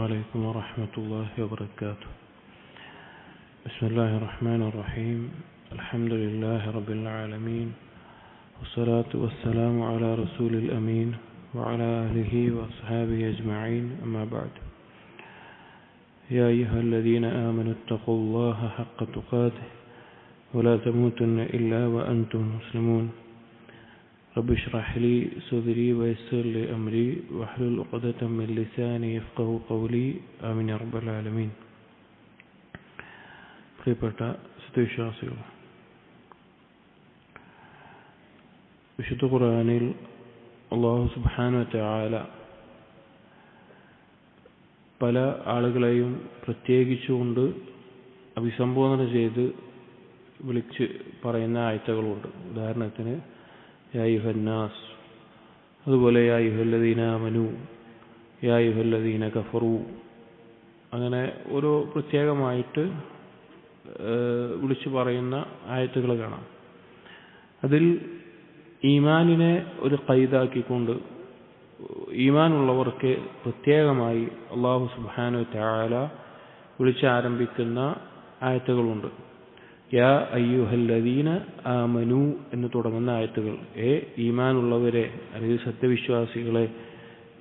عليكم ورحمة الله وبركاته. بسم الله الرحمن الرحيم. الحمد لله رب العالمين، والصلاة والسلام على رسول الأمين وعلى آله وأصحابه أجمعين، أما بعد. يا أيها الذين آمنوا اتقوا الله حق تقاته ولا تموتن إلا وأنتم مسلمون. رب اشرح لي صدري ويسر لي أمري واحلل عقدة من لساني يفقهوا قولي. آمين يا رب العالمين. പ്രിയപ്പെട്ട സത്യവിശ്വാസികൾ, വിശുദ്ധ ഖുർആനിൽ അല്ലാഹു സുബ്ഹാനഹു വ തആല പല ആളുകളെയും പ്രത്യേകിച്ചുകൊണ്ട് അഭിസംബോധന ചെയ്ത് വിളിച്ച് പറയുന്ന ആയത്തുകളുണ്ട്. ഉദാഹരണത്തിന് യാ അയ്യുഹന്നാസ്, അതുപോലെ യാ അയ്യുഹല്ലദീന ആമനു, യാ അയ്യുഹല്ലദീന കഫറു, അങ്ങനെ ഓരോ പ്രത്യേകമായിട്ട് വിളിച്ചു പറയുന്ന ആയത്തുകൾ കാണാം. അതിൽ ഈമാനിനെ ഒരു ഖൈദാക്കിക്കൊണ്ട് ഈമാനുള്ളവർക്ക് പ്രത്യേകമായി അല്ലാഹു സുബ്ഹാനഹു വ തആല വിളിച്ചാരംഭിക്കുന്ന ആയത്തുകളുണ്ട്. യാ അയ്യുഹല്ലദീന ആമനു എന്ന് തുടങ്ങുന്ന ആയത്തുകൾ, ഈമാനുള്ളവരെ അല്ലെങ്കിൽ സത്യവിശ്വാസികളെ,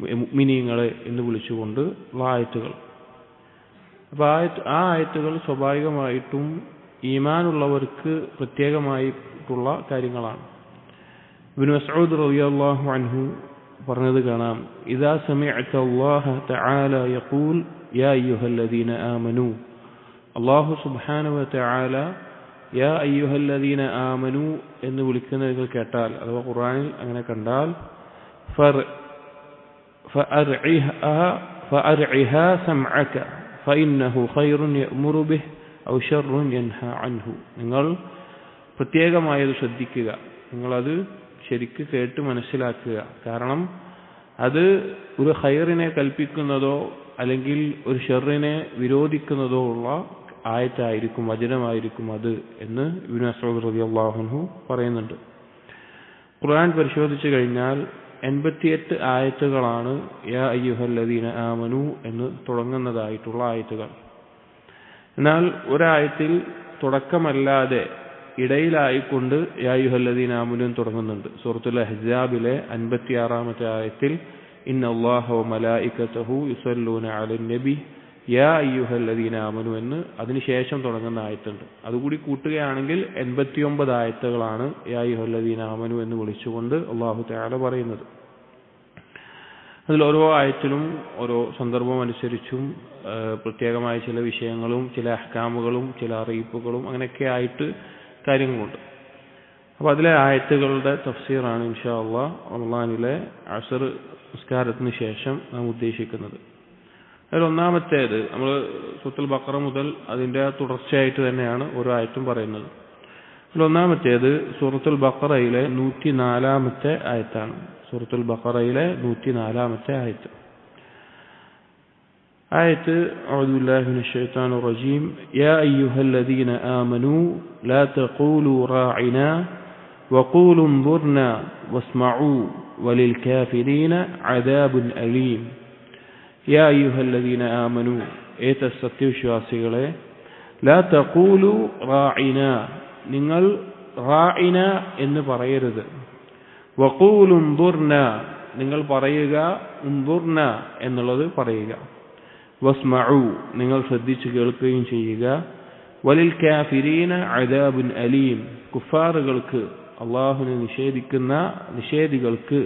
മുഅ്മിനീങ്ങളെ എന്ന് വിളിച്ചുകൊണ്ട് ഉള്ള ആയത്തുകൾ. അപ്പോൾ ആ ആയത്തുകൾ സ്വാഭാവികമായിട്ടും ഈമാനുള്ളവർക്ക് പ്രത്യേകമായിട്ടുള്ള കാര്യങ്ങളാണ്. ഇബ്നു മസ്ഊദ് റളിയല്ലാഹു അൻഹു പറഞ്ഞത് കാണാം, ഇദാ സമിഅത അല്ലാഹ തആല യഖൂൽ യാ അയ്യുഹല്ലദീന ആമനു. അല്ലാഹു സുബ്ഹാനഹു വ തആല യാ അയ്യുഹല്ലദീന ആമനു എന്ന് വിളിക്കുന്നത് കേട്ടാൽ, അഥവാ ഖുർആനിൽ അങ്ങനെ കണ്ടാൽ, ഫഅർഇഹാ സമഅക ഫഇന്നഹു ഖൈറുൻ യഅ്മുറു ബിഹി ഔ ശർറുൻ യൻഹാ അൻഹു. നിങ്ങൾ പ്രത്യേകമായി അത് ശ്രദ്ധിക്കുക, നിങ്ങളത് ശരിക്ക് കേട്ട് മനസ്സിലാക്കുക. കാരണം അത് ഒരു ഖൈറിനെ കൽപ്പിക്കുന്നതോ അല്ലെങ്കിൽ ഒരു ഷർറിനെ വിരോധിക്കുന്നതോ ഉള്ള ആയത്തായിരിക്കും, വചനമായിരിക്കും അത് എന്ന് ഇബ്നു മസ്ഊദ് റളിയല്ലാഹു അൻഹു പറയുന്നുണ്ട്. ഖുർആൻ പരിശോധിച്ചു കഴിഞ്ഞാൽ 88 ആയത്തുകളാണ് യാ അയ്യുഹല്ലദീന ആമനു എന്ന് തുടങ്ങുന്നതായിട്ടുള്ള ആയത്തുകൾ. എന്നാൽ ഒരായത്തിൽ തുടക്കമല്ലാതെ ഇടയിലായിക്കൊണ്ട് യാ അയ്യുഹല്ലദീന ആമനു എന്ന് തുടങ്ങുന്നുണ്ട്. സൂറത്തുൽ അഹ്സാബിലെ 56-ാമത്തെ ആയത്തിൽ ഇന്നല്ലാഹ വ മലായികതഹു യുസല്ലൂന അലൻ നബി യാ അയ്യുഹല്ലദീന ആമനു എന്ന് അതിനുശേഷം തുടങ്ങുന്ന ആയത്തുണ്ട്. അതുകൂടി കൂട്ടുകയാണെങ്കിൽ 89 ആയത്തുകളാണ് യാ അയ്യുഹല്ലദീന ആമനു എന്ന് വിളിച്ചുകൊണ്ട് അല്ലാഹു തആല പറയുന്നത്. അതിൽ ഓരോ ആയത്തിലും ഓരോ സന്ദർഭം അനുസരിച്ചും പ്രത്യേകമായ ചില വിഷയങ്ങളും ചില അഹ്കാമുകളും ചില അറിയിപ്പുകളും അങ്ങനെയൊക്കെ ആയിട്ട് കാര്യങ്ങളുണ്ട്. അപ്പോൾ അതിലെ ആയത്തുകളുടെ തഫ്സീറാണ് ഇൻഷാ അല്ലാഹ് റമളാനിലെ അസ്ർ നിസ്കാരത്തിന് ശേഷം നാം ഉദ്ദേശിക്കുന്നത്. അതിൽ ഒന്നാമത്തേത്, നമ്മൾ സൂറത്തുൽ ബഖറ മുതൽ അതിൻ്റെ തുടർച്ചയായിട്ട് തന്നെയാണ് ഓരോ ആയത്തും പറയുന്നത്. അതിൽ ഒന്നാമത്തേത് സൂറത്തുൽ ബഖറയിലെ 104-ാമത്തെ ആയത്താണ്. സൂറത്തുൽ ബഖറയിലെ 104-ാമത്തെ ആയത്ത്. ആയത്ത് അഊദു ബില്ലാഹി മിനശ് ശൈത്വാനിർ റജീം. യാ അയ്യുഹല്ലദീന ആമനൂ ലാ തഖൂലൂ റാഇനാ വഖൂലൂ ഉൻദുർനാ വസ്മഊ വലിൽ കാഫിരീന അദാബുൻ അലീം. യാ അയ്യുഹല്ലദീന ആമനു, സത്യവിശ്വാസികളെ, ലാ തഖൂലു റാഇന, നിങ്ങൾ റാഇന എന്ന് പറയരുത്. വഖൂലു ഉൻദുർന, നിങ്ങൾ പറയുക ഉൻദുർന എന്നുള്ളത് പറയുക. വസ്മഉ, നിങ്ങൾ ശ്രദ്ധിച്ചു കേൾക്കുകയും ചെയ്യുക. വലിൽ കാഫിരീന അദാബുൻ അലീം, കുഫാറുകൾക്ക്, അല്ലാഹുവിനെ നിഷേധിക്കുന്ന നിഷേധികൾക്ക്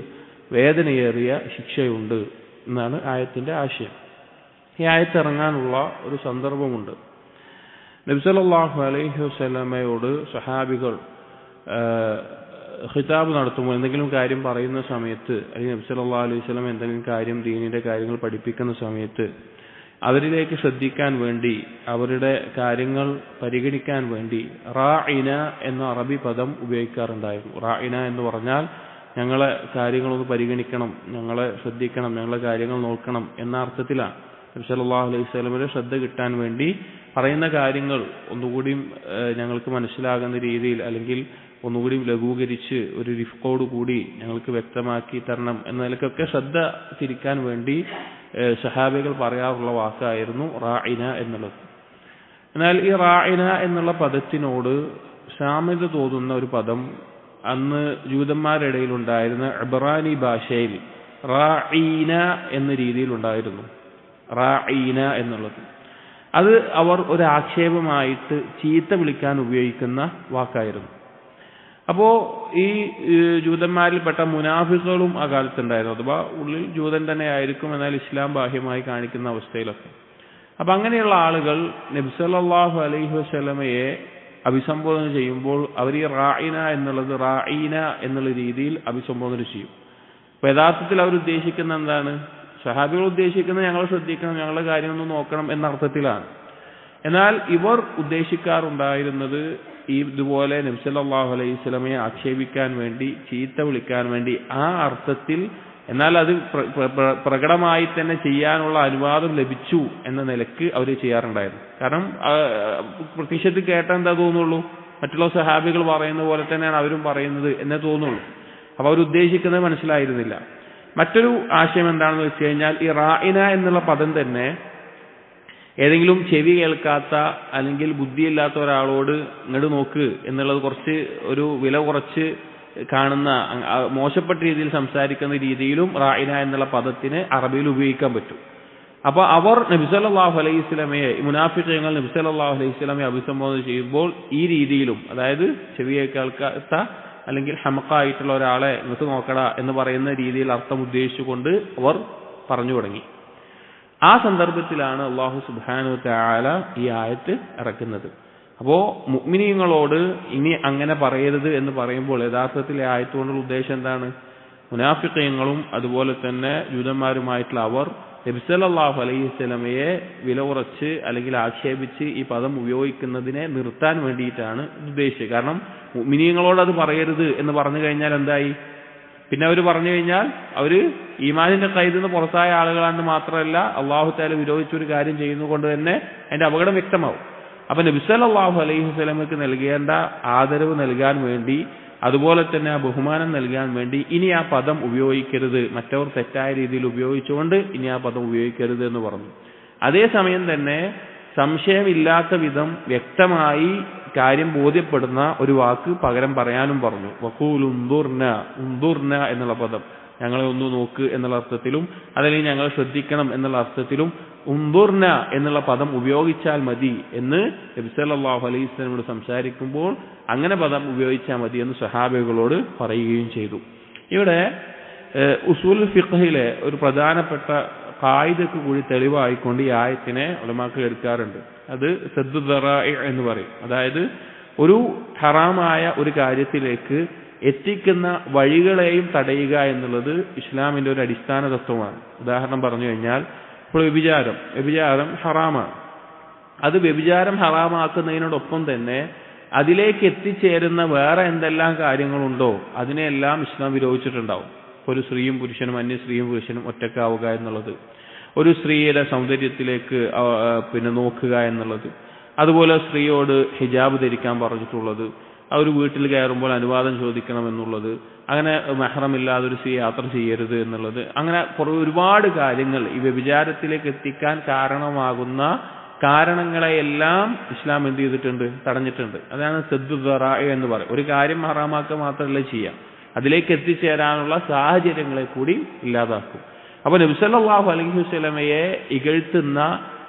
വേദനയേറിയ ശിക്ഷയുണ്ട് എന്നാണ് ആയത്തിന്റെ ആശയം. ഈ ആയത്ത് ഇറങ്ങാനുള്ള ഒരു സന്ദർഭമുണ്ട്. നബി സല്ലല്ലാഹു അലൈഹി വസല്ലമയോട് സഹാബികൾ ഖിതാബ് നടത്തുമ്പോൾ, എന്തെങ്കിലും കാര്യം പറയുന്ന സമയത്ത്, അല്ലെങ്കിൽ നബി സല്ലല്ലാഹു അലൈഹി വസല്ലം എന്തെങ്കിലും കാര്യം ദീനിന്റെ കാര്യങ്ങൾ പഠിപ്പിക്കുന്ന സമയത്ത് അവരിലേക്ക് ശ്രദ്ധിക്കാൻ വേണ്ടി, അവരുടെ കാര്യങ്ങൾ പരിഗണിക്കാൻ വേണ്ടി റാഇന എന്ന അറബി പദം ഉപയോഗിക്കാറുണ്ടായിരുന്നു. റാഇന എന്ന് പറഞ്ഞാൽ ഞങ്ങളെ കാര്യങ്ങളൊന്ന് പരിഗണിക്കണം, ഞങ്ങളെ ശ്രദ്ധിക്കണം, ഞങ്ങളെ കാര്യങ്ങൾ നോക്കണം എന്ന അർത്ഥത്തിലാണ്. നബി സല്ലല്ലാഹു അലൈഹി വസല്ലമയുടെ ശ്രദ്ധ കിട്ടാൻ വേണ്ടി പറയുന്ന കാര്യങ്ങൾ ഒന്നുകൂടി ഞങ്ങൾക്ക് മനസ്സിലാകുന്ന രീതിയിൽ, അല്ലെങ്കിൽ ഒന്നുകൂടി ലഘൂകരിച്ച് ഒരു റിഫ്കോട് കൂടി ഞങ്ങൾക്ക് വ്യക്തമാക്കി തരണം എന്ന നിലക്കൊക്കെ ശ്രദ്ധ തിരിക്കാൻ വേണ്ടി സഹാബികൾ പറയാറുള്ള വാക്കായിരുന്നു റാഇന എന്നുള്ളത്. എന്നാൽ ഈ റാഇന എന്നുള്ള പദത്തിനോട് സാമ്യത തോന്നുന്ന ഒരു പദം അന്ന് ജൂതന്മാരുടെ ഇടയിൽ ഉണ്ടായിരുന്ന ഇബ്രാനി ഭാഷയിൽ റാഈന എന്ന രീതിയിൽ ഉണ്ടായിരുന്നു. റാഈന എന്നുള്ളത് അത് അവർ ഒരു ആക്ഷേപമായിട്ട് ചീത്ത വിളിക്കാൻ ഉപയോഗിക്കുന്ന വാക്കായിരുന്നു. അപ്പോ ഈ ജൂതന്മാരിൽപ്പെട്ട മുനാഫിക്കുകളും ആ കാലത്തുണ്ടായിരുന്നു. അഥവാ ഉള്ളിൽ ജൂതൻ തന്നെ ആയിരിക്കും, എന്നാൽ ഇസ്ലാം ബാഹ്യമായി കാണിക്കുന്ന അവസ്ഥയിലൊക്കെ. അപ്പൊ അങ്ങനെയുള്ള ആളുകൾ നബി സല്ലല്ലാഹു അലൈഹി വസല്ലമയെ അഭിസംബോധന ചെയ്യുമ്പോൾ അവർ ഈ റാഇന എന്നുള്ളത് റാഈന എന്നുള്ള രീതിയിൽ അഭിസംബോധന ചെയ്യും. അപ്പൊ യഥാർത്ഥത്തിൽ അവർ ഉദ്ദേശിക്കുന്ന എന്താണ്? സഹാബികൾ ഉദ്ദേശിക്കുന്നത് ഞങ്ങൾ ശ്രദ്ധിക്കണം, ഞങ്ങളുടെ കാര്യമൊന്നും നോക്കണം എന്ന അർത്ഥത്തിലാണ്. എന്നാൽ ഇവർ ഉദ്ദേശിക്കാറുണ്ടായിരുന്നത് ഇതുപോലെ നബി സല്ലല്ലാഹു അലൈഹി വസല്ലമയെ ആക്ഷേപിക്കാൻ വേണ്ടി, ചീത്ത വിളിക്കാൻ വേണ്ടി ആ അർത്ഥത്തിൽ, എന്നാൽ അത് പ്രകടമായി തന്നെ ചെയ്യാനുള്ള അനുവാദം ലഭിച്ചു എന്ന നിലക്ക് അവർ ചെയ്യാറുണ്ടായിരുന്നു. കാരണം പ്രത്യക്ഷത്തിൽ കേട്ടാൽ എന്താ തോന്നുള്ളൂ, മറ്റുള്ള സഹാബികൾ പറയുന്ന പോലെ തന്നെയാണ് അവരും പറയുന്നത് എന്നേ തോന്നുള്ളൂ. അപ്പൊ അവരുദ്ദേശിക്കുന്നത് മനസ്സിലായിരുന്നില്ല. മറ്റൊരു ആശയം എന്താണെന്ന് വെച്ച് കഴിഞ്ഞാൽ ഈ റാഇന എന്നുള്ള പദം തന്നെ ഏതെങ്കിലും ചെവി കേൾക്കാത്ത അല്ലെങ്കിൽ ബുദ്ധിയില്ലാത്ത ഒരാളോട് ഇങ്ങോട്ട് നോക്ക് എന്നുള്ളത് കുറച്ച് ഒരു വില കുറച്ച് കാണുന്ന, മോശപ്പെട്ട രീതിയിൽ സംസാരിക്കുന്ന രീതിയിലും റാഇന എന്നുള്ള പദത്തിന് അറബിയിൽ ഉപയോഗിക്കാൻ പറ്റും. അപ്പൊ അവർ നബി സല്ലല്ലാഹു അലൈഹി വസല്ലമയെ, മുനാഫിഖീങ്ങൾ നബി സല്ലല്ലാഹു അലൈഹി വസല്ലമയെ അഭിസംബോധന ചെയ്യുമ്പോൾ ഈ രീതിയിലും, അതായത് ചെവി കേൾക്കാത്ത അല്ലെങ്കിൽ ഹമക്കായിട്ടുള്ള ഒരാളെ ഇങ്ങോട്ട് നോക്കടാ എന്ന് പറയുന്ന രീതിയിൽ അർത്ഥം ഉദ്ദേശിച്ചുകൊണ്ട് അവർ പറഞ്ഞു തുടങ്ങി. ആ സന്ദർഭത്തിലാണ് അല്ലാഹു സുബ്ഹാനഹു വ തആല ഈ ആയത്ത് ഇറക്കുന്നത്. അപ്പോ മുഅ്മിനീങ്ങളോട് ഇനി അങ്ങനെ പറയരുത് എന്ന് പറയുമ്പോൾ യഥാർത്ഥത്തിൽ ഈ ആയത്ത് കൊണ്ടുള്ള ഉദ്ദേശം എന്താണ്? മുനാഫിഖീങ്ങളും അതുപോലെ തന്നെ ജൂതന്മാരുമായിട്ടുള്ള അവർ നബി സല്ലല്ലാഹു അലൈഹി വസല്ലമയെ വില കുറച്ച് അല്ലെങ്കിൽ ആക്ഷേപിച്ച് ഈ പദം ഉപയോഗിക്കുന്നതിനെ നിർത്താൻ വേണ്ടിയിട്ടാണ് ഉദ്ദേശിച്ചത്. കാരണം മുഅ്മിനീങ്ങളോട് അത് പറയരുത് എന്ന് പറഞ്ഞു കഴിഞ്ഞാൽ എന്തായി? പിന്നെ അവർ പറഞ്ഞു കഴിഞ്ഞാൽ അവര് ഈമാനിന്റെ ഖൈദിൽ നിന്ന് പുറത്തായ ആളുകളാണെന്ന് മാത്രമല്ല, അല്ലാഹു തആല വിരോധിച്ചൊരു കാര്യം ചെയ്യുന്നതുകൊണ്ട് തന്നെ അതിന്റെ അപകടം വ്യക്തമാവും. അപ്പൊ നബി സല്ലല്ലാഹു അലൈഹി വസല്ലമയ്ക്ക് നൽകേണ്ട ആദരവ് നൽകാൻ വേണ്ടി, അതുപോലെ തന്നെ ആ ബഹുമാനം നൽകാൻ വേണ്ടി ഇനി ആ പദം ഉപയോഗിക്കരുത്, മറ്റവർ തെറ്റായ രീതിയിൽ ഉപയോഗിച്ചുകൊണ്ട് ഇനി ആ പദം ഉപയോഗിക്കരുത് എന്ന് പറഞ്ഞു. അതേസമയം തന്നെ സംശയമില്ലാത്ത വിധം വ്യക്തമായി കാര്യം ബോധ്യപ്പെടുന്ന ഒരു വാക്ക് പകരം പറയാനും പറഞ്ഞു. വഖൂലു ഉൻദുർന എന്നുള്ള പദം, ഞങ്ങളെ ഒന്ന് നോക്ക് എന്നുള്ള അർത്ഥത്തിലും അതല്ലെങ്കിൽ ഞങ്ങൾ ശ്രദ്ധിക്കണം എന്നുള്ള അർത്ഥത്തിലും ഉൻദുർന എന്നുള്ള പദം ഉപയോഗിച്ചാൽ മതി എന്ന് നബി സല്ലല്ലാഹു അലൈഹി വസല്ലമയോട് സംസാരിക്കുമ്പോൾ അങ്ങനെ പദം ഉപയോഗിച്ചാൽ മതി എന്ന് സഹാബികളോട് പറയുകയും ചെയ്തു. ഇവിടെ ഉസൂൽ ഫിഖ്ഹിലെ ഒരു പ്രധാനപ്പെട്ട ഖായിദക്ക് കൂടി തെളിവായിക്കൊണ്ട് ഈ ആയത്തിനെ ഉലമാക്കൾ എടുക്കാറുണ്ട്. അത് സദ്ദു ദറാഇ എന്ന് പറയും. അതായത് ഒരു ഹറാമായ ഒരു കാര്യത്തിലേക്ക് എത്തിക്കുന്ന വഴികളെയും തടയുക എന്നുള്ളത് ഇസ്ലാമിന്റെ ഒരു അടിസ്ഥാന തത്വമാണ്. ഉദാഹരണം പറഞ്ഞു കഴിഞ്ഞാൽ, ഇപ്പോൾ വ്യഭിചാരം ഹറാമാണ്. അത് വ്യഭിചാരം ഹറാമാക്കുന്നതിനോടൊപ്പം തന്നെ അതിലേക്ക് എത്തിച്ചേരുന്ന വേറെ എന്തെല്ലാം കാര്യങ്ങളുണ്ടോ അതിനെല്ലാം ഇസ്ലാം വിരോധിച്ചിട്ടുണ്ടാവും. ഒരു സ്ത്രീയും പുരുഷനും, അന്യ സ്ത്രീയും പുരുഷനും ഒറ്റക്കാവുക എന്നുള്ളത്, ഒരു സ്ത്രീയുടെ സൗന്ദര്യത്തിലേക്ക് നോക്കുക എന്നുള്ളത്, അതുപോലെ സ്ത്രീയോട് ഹിജാബ് ധരിക്കാൻ പറഞ്ഞിട്ടുള്ളത്, അവർ വീട്ടിൽ കയറുമ്പോൾ അനുവാദം ചോദിക്കണം എന്നുള്ളത്, അങ്ങനെ മെഹ്റമില്ലാതെ ഒരു സ്ത്രീ യാത്ര ചെയ്യരുത് എന്നുള്ളത്, അങ്ങനെ ഒരുപാട് കാര്യങ്ങൾ ഈ വ്യഭിചാരത്തിലേക്ക് എത്തിക്കാൻ കാരണമാകുന്ന കാരണങ്ങളെയെല്ലാം ഇസ്ലാം എന്ത് ചെയ്തിട്ടുണ്ട്? തടഞ്ഞിട്ടുണ്ട്. അതാണ് സദ്ദു ദറാഇ എന്ന് പറയും. ഒരു കാര്യം ഹറാമാക്കുക മാത്രമല്ല ചെയ്യാം, അതിലേക്ക് എത്തിച്ചേരാനുള്ള സാഹചര്യങ്ങളെ കൂടി ഇല്ലാതാക്കും. അപ്പൊ നബി സല്ലല്ലാഹു അലൈഹി വസല്ലമയെ ഇകഴ്ത്തുന്ന,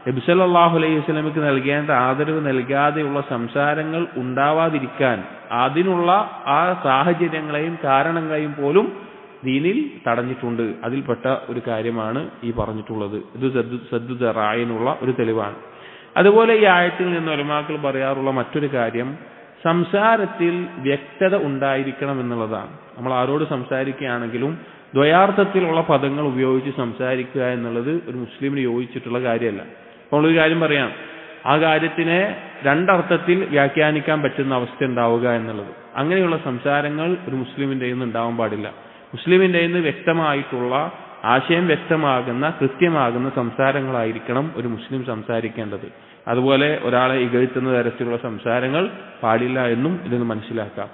നബി സല്ലല്ലാഹു അലൈഹി വസല്ലമയ്ക്ക് നൽകേണ്ട ആദരവ് നൽകാതെയുള്ള സംസാരങ്ങൾ ഉണ്ടാവാതിരിക്കാൻ അതിനുള്ള ആ സാഹചര്യങ്ങളെയും കാരണങ്ങളെയും പോലും ദീനിൽ തടഞ്ഞിട്ടുണ്ട്. അതിൽപ്പെട്ട ഒരു കാര്യമാണ് ഈ പറഞ്ഞിട്ടുള്ളത്. ഇത് സദ്ദു ദറാഇനുള്ള ഒരു തെളിവാണ്. അതുപോലെ ഈ ആയത്തിൽ നിന്ന് ഉലമാക്കൾ പറയാറുള്ള മറ്റൊരു കാര്യം, സംസാരത്തിൽ വ്യക്തത ഉണ്ടായിരിക്കണം എന്നുള്ളതാണ്. നമ്മൾ ആരോട് സംസാരിക്കുകയാണെങ്കിലും ദ്വയാർത്ഥത്തിലുള്ള പദങ്ങൾ ഉപയോഗിച്ച് സംസാരിക്കുക എന്നുള്ളത് ഒരു മുസ്ലിമിന് യോജിച്ചിട്ടുള്ള കാര്യമല്ല. അപ്പോൾ ഒരു കാര്യം പറയാം, ആ കാര്യത്തിനെ രണ്ടർത്ഥത്തിൽ വ്യാഖ്യാനിക്കാൻ പറ്റുന്ന അവസ്ഥ ഉണ്ടാവുക എന്നുള്ളത്. അങ്ങനെയുള്ള സംസാരങ്ങൾ ഒരു മുസ്ലിമിന്റെ നിന്ന് ഉണ്ടാവാൻ പാടില്ല. മുസ്ലിമിന്റെ നിന്ന് വ്യക്തമായിട്ടുള്ള ആശയം വ്യക്തമാകുന്ന കൃത്യമാകുന്ന സംസാരങ്ങളായിരിക്കണം ഒരു മുസ്ലിം സംസാരിക്കേണ്ടത്. അതുപോലെ ഒരാളെ ഇകഴ്ത്തുന്ന തരത്തിലുള്ള സംസാരങ്ങൾ പാടില്ല എന്നും ഇതിന് മനസ്സിലാക്കാം.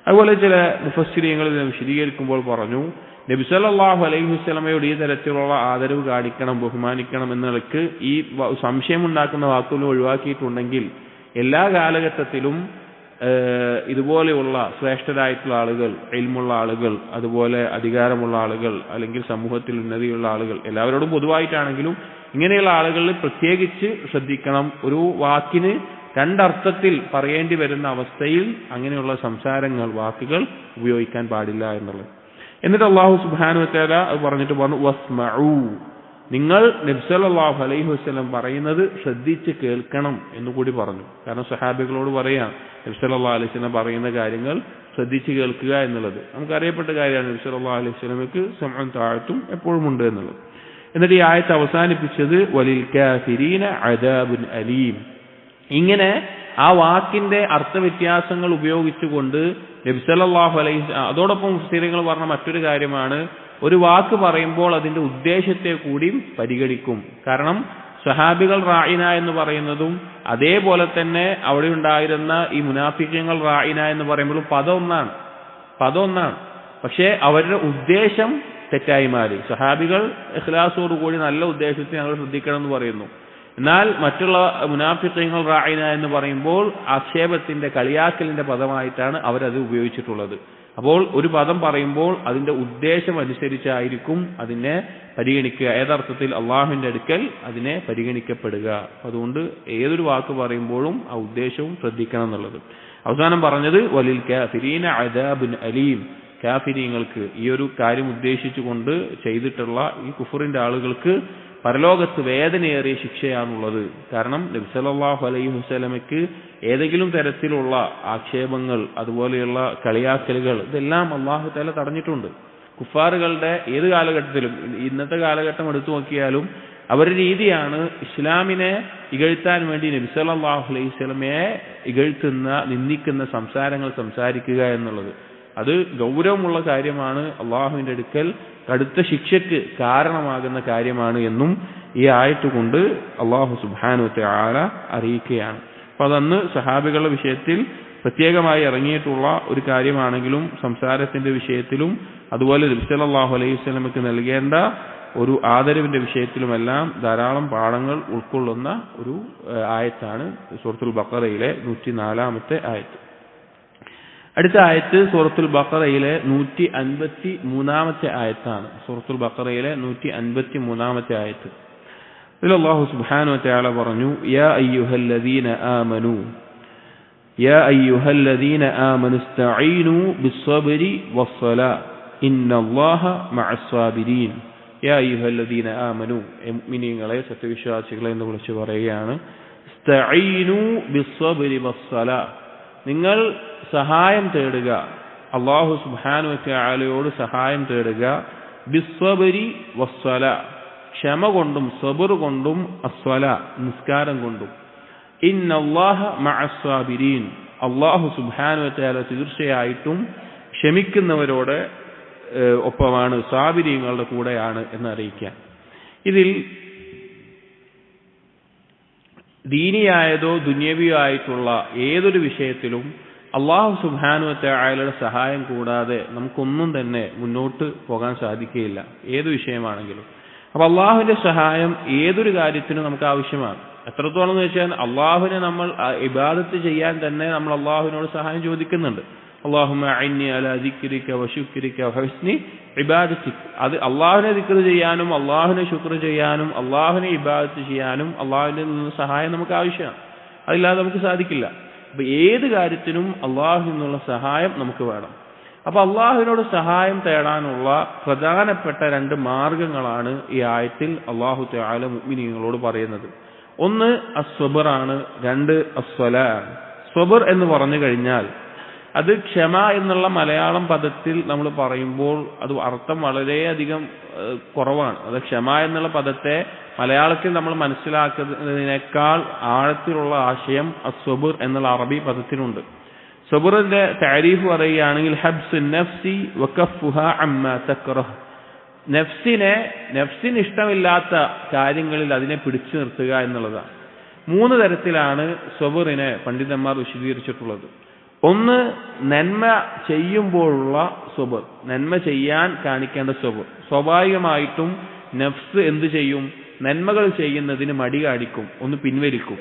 അതുപോലെ ചില മുഫസ്സിരീങ്ങൾ ഇതിനെ വിശദീകരിക്കുമ്പോൾ പറഞ്ഞു, നബി സല്ലല്ലാഹു അലൈഹി വസല്ലമയോട് ഈ തരത്തിലുള്ള ആദരവ് കാണിക്കണം, ബഹുമാനിക്കണം എന്നതിലേക്ക് ഈ സംശയമുണ്ടാക്കുന്ന വാക്കുകൾ ഒഴിവാക്കിയിട്ടുണ്ടെങ്കിൽ എല്ലാ കാലഘട്ടത്തിലും ഇതുപോലെയുള്ള ശ്രേഷ്ഠരായിട്ടുള്ള ആളുകൾ, ഇൽമുള്ള ആളുകൾ, അതുപോലെ അധികാരമുള്ള ആളുകൾ, അല്ലെങ്കിൽ സമൂഹത്തിൽ ഉന്നതിയുള്ള ആളുകൾ, എല്ലാവരോടും പൊതുവായിട്ടാണെങ്കിലും ഇങ്ങനെയുള്ള ആളുകളിൽ പ്രത്യേകിച്ച് ശ്രദ്ധിക്കണം. ഒരു വാക്കിന് രണ്ടർത്ഥത്തിൽ പറയേണ്ടി വരുന്ന അവസ്ഥയിൽ അങ്ങനെയുള്ള സംസാരങ്ങൾ, വാക്കുകൾ ഉപയോഗിക്കാൻ പാടില്ല എന്നുള്ളത്. എന്നിട്ട് അല്ലാഹു സുബ്ഹാനഹു വ തആല അത് പറഞ്ഞിട്ട് പറഞ്ഞു, വസ്മഉ, നിങ്ങൾ നബി സല്ലല്ലാഹു അലൈഹി വസല്ലം പറയുന്നത് ശ്രദ്ധിച്ച് കേൾക്കണം എന്നുകൂടി പറഞ്ഞു. കാരണം സഹാബികളോട് പറയാം നബി സല്ലല്ലാഹു അലൈഹി വസല്ലം പറയുന്ന കാര്യങ്ങൾ ശ്രദ്ധിച്ച് കേൾക്കുക എന്നുള്ളത് നമുക്കറിയപ്പെട്ട കാര്യമാണ്. നബി സല്ലല്ലാഹു അലൈഹി വസല്ലമക്ക് സമഉൻ തഅത്തും എപ്പോഴും ഉണ്ട് എന്നുള്ളത്. എന്നിട്ട് ഈ ആയത്ത് അവസാനിപ്പിച്ചത് വലിൽ കാഫിരീന അദാബുൻ അലീം. ഇങ്ങനെ ആ വാക്കിന്റെ അർത്ഥവ്യത്യാസങ്ങൾ ഉപയോഗിച്ചുകൊണ്ട് നബി സല്ലല്ലാഹു അലൈഹി, അതോടൊപ്പം മുഫസ്സിറുകൾ പറഞ്ഞ മറ്റൊരു കാര്യമാണ്, ഒരു വാക്ക് പറയുമ്പോൾ അതിന്റെ ഉദ്ദേശത്തെ കൂടി പരിഗണിക്കും. കാരണം സഹാബികൾ റായിന എന്ന് പറയുന്നതും അതേപോലെ തന്നെ അവിടെ ഉണ്ടായിരുന്ന ഈ മുനാഫിഖീങ്ങൾ റായിന എന്ന് പറയുമ്പോഴും പദം ഒന്നാണ്. പക്ഷേ അവരുടെ ഉദ്ദേശം തെറ്റായി മാറി. സഹാബികൾ ഇഖ്ലാസോടുകൂടി നല്ല ഉദ്ദേശത്തെ ഞങ്ങൾ ശ്രദ്ധിക്കണം എന്ന് പറയുന്നു. എന്നാൽ മറ്റുള്ള മുനാഫിഖീങ്ങൾ റായിന എന്ന് പറയുമ്പോൾ ആക്ഷേപത്തിന്റെ, കളിയാക്കലിന്റെ പദമായിട്ടാണ് അവരത് ഉപയോഗിച്ചിട്ടുള്ളത്. അപ്പോൾ ഒരു പദം പറയുമ്പോൾ അതിന്റെ ഉദ്ദേശം അനുസരിച്ചായിരിക്കും അതിനെ പരിഗണിക്കുക. ഏതർത്ഥത്തിൽ? അള്ളാഹുവിന്റെ അടുക്കൽ അതിനെ പരിഗണിക്കപ്പെടുക. അതുകൊണ്ട് ഏതൊരു വാക്ക് പറയുമ്പോഴും ആ ഉദ്ദേശവും ശ്രദ്ധിക്കണം എന്നുള്ളത്. അവസാനം പറഞ്ഞത് വലിൽ കാഫിരീന അദാബുൻ അലീം, കാഫിരീങ്ങൾക്ക് ഈ ഒരു കാര്യം ഉദ്ദേശിച്ചുകൊണ്ട് ചെയ്തിട്ടുള്ള ഈ കുഫറിന്റെ ആളുകൾക്ക് പരലോകത്ത് വേദനയേറിയ ശിക്ഷയാണുള്ളത്. കാരണം നബി സല്ലല്ലാഹു അലൈഹി വസല്ലമയ്ക്ക് ഏതെങ്കിലും തരത്തിലുള്ള ആക്ഷേപങ്ങൾ, അതുപോലെയുള്ള കളിയാക്കലുകൾ, ഇതെല്ലാം അല്ലാഹു തആല തടഞ്ഞിട്ടുണ്ട്. കുഫാറുകളുടെ ഏത് കാലഘട്ടത്തിലും, ഇന്നത്തെ കാലഘട്ടം എടുത്തു നോക്കിയാലും അവരുടെ രീതിയാണ് ഇസ്ലാമിനെ ഇകഴ്ത്താൻ വേണ്ടി നബി സല്ലല്ലാഹു അലൈഹി വസല്ലമയെ ഇകഴ്ത്തുന്ന, നിന്ദിക്കുന്ന സംസാരങ്ങൾ സംസാരിക്കുക എന്നുള്ളത്. അത് ഗൗരവമുള്ള കാര്യമാണ്, അള്ളാഹുവിന്റെ അടുക്കൽ കടുത്ത ശിക്ഷയ്ക്ക് കാരണമാകുന്ന കാര്യമാണ് എന്നും ഈ ആയത്ത് കൊണ്ട് അള്ളാഹു സുബ്ഹാനഹു വ തആല അറിയിക്കുകയാണ്. അപ്പൊ അതന്ന് സഹാബികളുടെ വിഷയത്തിൽ പ്രത്യേകമായി ഇറങ്ങിയിട്ടുള്ള ഒരു കാര്യമാണെങ്കിലും സംസാരത്തിന്റെ വിഷയത്തിലും അതുപോലെ നബി സല്ലല്ലാഹു അലൈഹി വസല്ലമയ്ക്ക് നൽകേണ്ട ഒരു ആദരവിന്റെ വിഷയത്തിലുമെല്ലാം ധാരാളം പാഠങ്ങൾ ഉൾക്കൊള്ളുന്ന ഒരു ആയത്താണ് സൂറത്തുൽ ബഖറയിലെ 104-ാമത്തെ ആയത്ത്. അടുത്ത ആയത്ത് സൂറത്തുൽ ബഖറയിലെ 153-ാമത്തെ ആയത്താണ്. സൂറത്തുൽ ബഖറയിലെ 153-ാമത്തെ ആയത്ത്. ഇതിൽ അല്ലാഹു സുബ്ഹാനഹു വ തആല പറഞ്ഞു, യാ അയ്യുഹല്ലദീന ആമനു ഇസ്തഈനു ബിസ്സബ്രി വസ്സലാ ഇന്നല്ലാഹ മഅസ്സാബിരീൻ. യാ അയ്യുഹല്ലദീന ആമനു, മുഅ്മിനീങ്ങളെ, സത്യവിശ്വാസികളെ എന്ന് വിളിച്ച് പറയുകയാണ്. ഇസ്തഈനു ബിസ്സബ്രി വസ്സലാ, നിങ്ങൾ സഹായം തേടുക, അല്ലാഹു സുബ്ഹാനഹു വ തആലയോട് സഹായം തേടുക. ബിസ്സബ്രി വസ്സലാ, ക്ഷമ കൊണ്ടും സബർ കൊണ്ടും, അസ്സലാ നിസ്കാരം കൊണ്ടും. ഇന്നല്ലാഹ മഅസ്സാബിരീൻ, അല്ലാഹു സുബ്ഹാനഹു വ തആല തീർച്ചയായിട്ടും ക്ഷമിക്കുന്നവരോട് ഒപ്പമാണ്, സാബിരീങ്ങളുടെ കൂടെയാണ് എന്ന് അറിയിക്കാൻ. ഇതിൽ ദീനിയായതോ ദുന്യവിയോ ആയിട്ടുള്ള ഏതൊരു വിഷയത്തിലും അല്ലാഹു സുബ്ഹാനഹു വ തആലയുടെ സഹായം കൂടാതെ നമുക്കൊന്നും തന്നെ മുന്നോട്ട് പോകാൻ സാധിക്കുകയില്ല, ഏത് വിഷയമാണെങ്കിലും. അപ്പൊ അള്ളാഹുവിന്റെ സഹായം ഏതൊരു കാര്യത്തിനും നമുക്ക് ആവശ്യമാണ്. എത്രത്തോളം എന്ന് വെച്ചാൽ അള്ളാഹുവിനെ നമ്മൾ ഇബാദത്ത് ചെയ്യാൻ തന്നെ നമ്മൾ അള്ളാഹുവിനോട് സഹായം ചോദിക്കുന്നുണ്ട്. അല്ലാഹുമ്മ അഇന്നി അലാ ദിക്രിക വശുക്രിക വഹുസ്നി ഇബാദതിക്. അത് അള്ളാഹുവിനെ ദിക്ർ ചെയ്യാനും അള്ളാഹുവിനെ ശുക്ർ ചെയ്യാനും അള്ളാഹുവിനെ ഇബാദത്ത് ചെയ്യാനും അള്ളാഹുവിൽ നിന്ന് സഹായം നമുക്ക് ആവശ്യമാണ്. അതില്ലാതെ നമുക്ക് സാധിക്കില്ല. അപ്പൊ ഏത് കാര്യത്തിനും അള്ളാഹുവിൽ നിന്നുള്ള സഹായം നമുക്ക് വേണം. അപ്പൊ അള്ളാഹുവിനോട് സഹായം തേടാനുള്ള പ്രധാനപ്പെട്ട 2 മാർഗങ്ങളാണ് ഈ ആയത്തിൽ അല്ലാഹു തആല മുഅ്മിനീങ്ങളോട് പറയുന്നത്. ഒന്ന് അസ്സബറാണ്, 2 അസ്സലാ. സബർ എന്ന് പറഞ്ഞു കഴിഞ്ഞാൽ അത് ക്ഷമ എന്നുള്ള മലയാളം പദത്തിൽ നമ്മൾ പറയുമ്പോൾ അത് അർത്ഥം വളരെയധികം കുറവാണ്. അത് ക്ഷമ എന്നുള്ള പദത്തെ മലയാളത്തിൽ നമ്മൾ മനസ്സിലാക്കുന്നതിനേക്കാൾ ആഴത്തിലുള്ള ആശയം അസ്സബർ എന്നുള്ള അറബി പദത്തിനുണ്ട്. സബറിന്റെ തഅരീഫ് പറയുകയാണെങ്കിൽ ഹബ്സു നഫ്സി വകഫുഹാ അമ്മാ തക്റഹ്, നഫ്സിന് ഇഷ്ടമില്ലാത്ത കാര്യങ്ങളിൽ അതിനെ പിടിച്ചു നിർത്തുക എന്നുള്ളതാണ്. 3 തരത്തിലാണ് സബറിനെ പണ്ഡിതന്മാർ വിശദീകരിച്ചിട്ടുള്ളത്. ഒന്ന് നന്മ ചെയ്യുമ്പോഴുള്ള സബർ, നന്മ ചെയ്യാൻ കാണിക്കേണ്ട സബർ. സ്വാഭാവികമായിട്ടും നഫ്സ് എന്ത് ചെയ്യും? നന്മകൾ ചെയ്യുന്നതിന് മടി കാണിക്കും, ഒന്ന് പിൻവലിക്കും.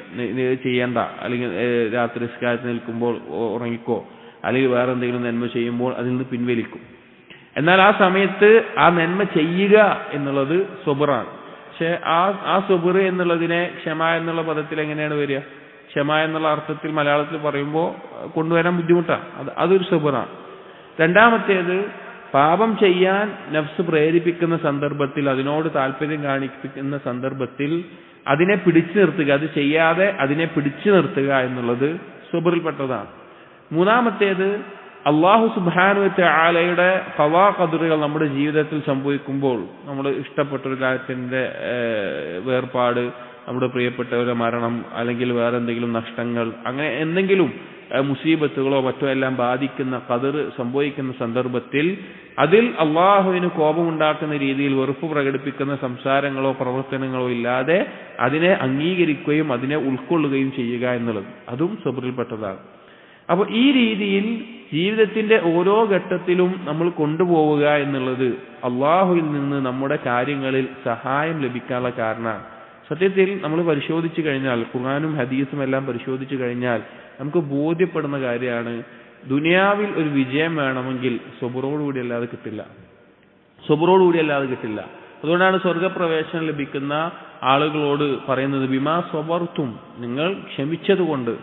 ചെയ്യണ്ട, അല്ലെങ്കിൽ രാത്രി നിസ്കാരത്തിൽ നിൽക്കുമ്പോൾ ഉറങ്ങിക്കോ, അല്ലെങ്കിൽ വേറെ എന്തെങ്കിലും നന്മ ചെയ്യുമ്പോൾ അതിൽ നിന്ന് പിൻവലിക്കും. എന്നാൽ ആ സമയത്ത് ആ നന്മ ചെയ്യുക എന്നുള്ളത് സബറാണ്. പക്ഷെ ആ സബർ എന്നുള്ളതിനെ ക്ഷമ എന്നുള്ള പദത്തിൽ എങ്ങനെയാണ് വരിക? ക്ഷമ എന്നുള്ള അർത്ഥത്തിൽ മലയാളത്തിൽ പറയുമ്പോൾ കൊണ്ടുവരാൻ ബുദ്ധിമുട്ടാണ്. അതൊരു സബറാണ്. രണ്ടാമത്തേത്, പാപം ചെയ്യാൻ നഫ്സ് പ്രേരിപ്പിക്കുന്ന സന്ദർഭത്തിൽ, അതിനോട് താല്പര്യം കാണിപ്പിക്കുന്ന സന്ദർഭത്തിൽ അതിനെ പിടിച്ചു നിർത്തുക, അത് ചെയ്യാതെ അതിനെ പിടിച്ചു നിർത്തുക എന്നുള്ളത് സബറിൽപ്പെട്ടതാണ്. മൂന്നാമത്തേത്, അല്ലാഹു സുബ്ഹാനഹു വ തആലയുടെ ഖളാ ഖദറുകൾ നമ്മുടെ ജീവിതത്തിൽ സംഭവിക്കുമ്പോൾ, നമ്മൾ ഇഷ്ടപ്പെട്ട ഒരു കാര്യത്തിന്റെ വേർപാട്, നമ്മുടെ പ്രിയപ്പെട്ടവരുടെ മരണം, അല്ലെങ്കിൽ വേറെ എന്തെങ്കിലും നഷ്ടങ്ങൾ, അങ്ങനെ എന്തെങ്കിലും മുസീബത്തുകളോ മറ്റോ എല്ലാം ബാധിക്കുന്ന ഖദർ സംഭവിക്കുന്ന സന്ദർഭത്തിൽ അതിൽ അള്ളാഹുവിന് കോപമുണ്ടാക്കുന്ന രീതിയിൽ വെറുപ്പ് പ്രകടിപ്പിക്കുന്ന സംസാരങ്ങളോ പ്രവർത്തനങ്ങളോ ഇല്ലാതെ അതിനെ അംഗീകരിക്കുകയും അതിനെ ഉൾക്കൊള്ളുകയും ചെയ്യുക എന്നുള്ളത് അതും സബറിൽപ്പെട്ടതാണ്. അപ്പോൾ ഈ രീതിയിൽ ജീവിതത്തിന്റെ ഓരോ ഘട്ടത്തിലും നമ്മൾ കൊണ്ടുപോവുക എന്നുള്ളത് അള്ളാഹുവിൽ നിന്ന് നമ്മുടെ കാര്യങ്ങളിൽ സഹായം ലഭിക്കാനുള്ള കാരണമാണ്. സത്യത്തിൽ നമ്മൾ പരിശോധിച്ചു കഴിഞ്ഞാൽ, ഖുർആനും ഹദീസും എല്ലാം പരിശോധിച്ചു കഴിഞ്ഞാൽ നമുക്ക് ബോധ്യപ്പെടുന്ന കാര്യമാണ്, ദുനിയാവിൽ ഒരു വിജയം വേണമെങ്കിൽ സബറോടുകൂടി അല്ലാതെ കിട്ടില്ല. സബറോടുകൂടി അല്ലാതെ കിട്ടില്ല. അതുകൊണ്ടാണ് സ്വർഗപ്രവേശനം ലഭിക്കുന്ന ആളുകളോട് പറയുന്നത്, ബിമാ സബർത്തും, നിങ്ങൾ ക്ഷമിച്ചതുകൊണ്ട്.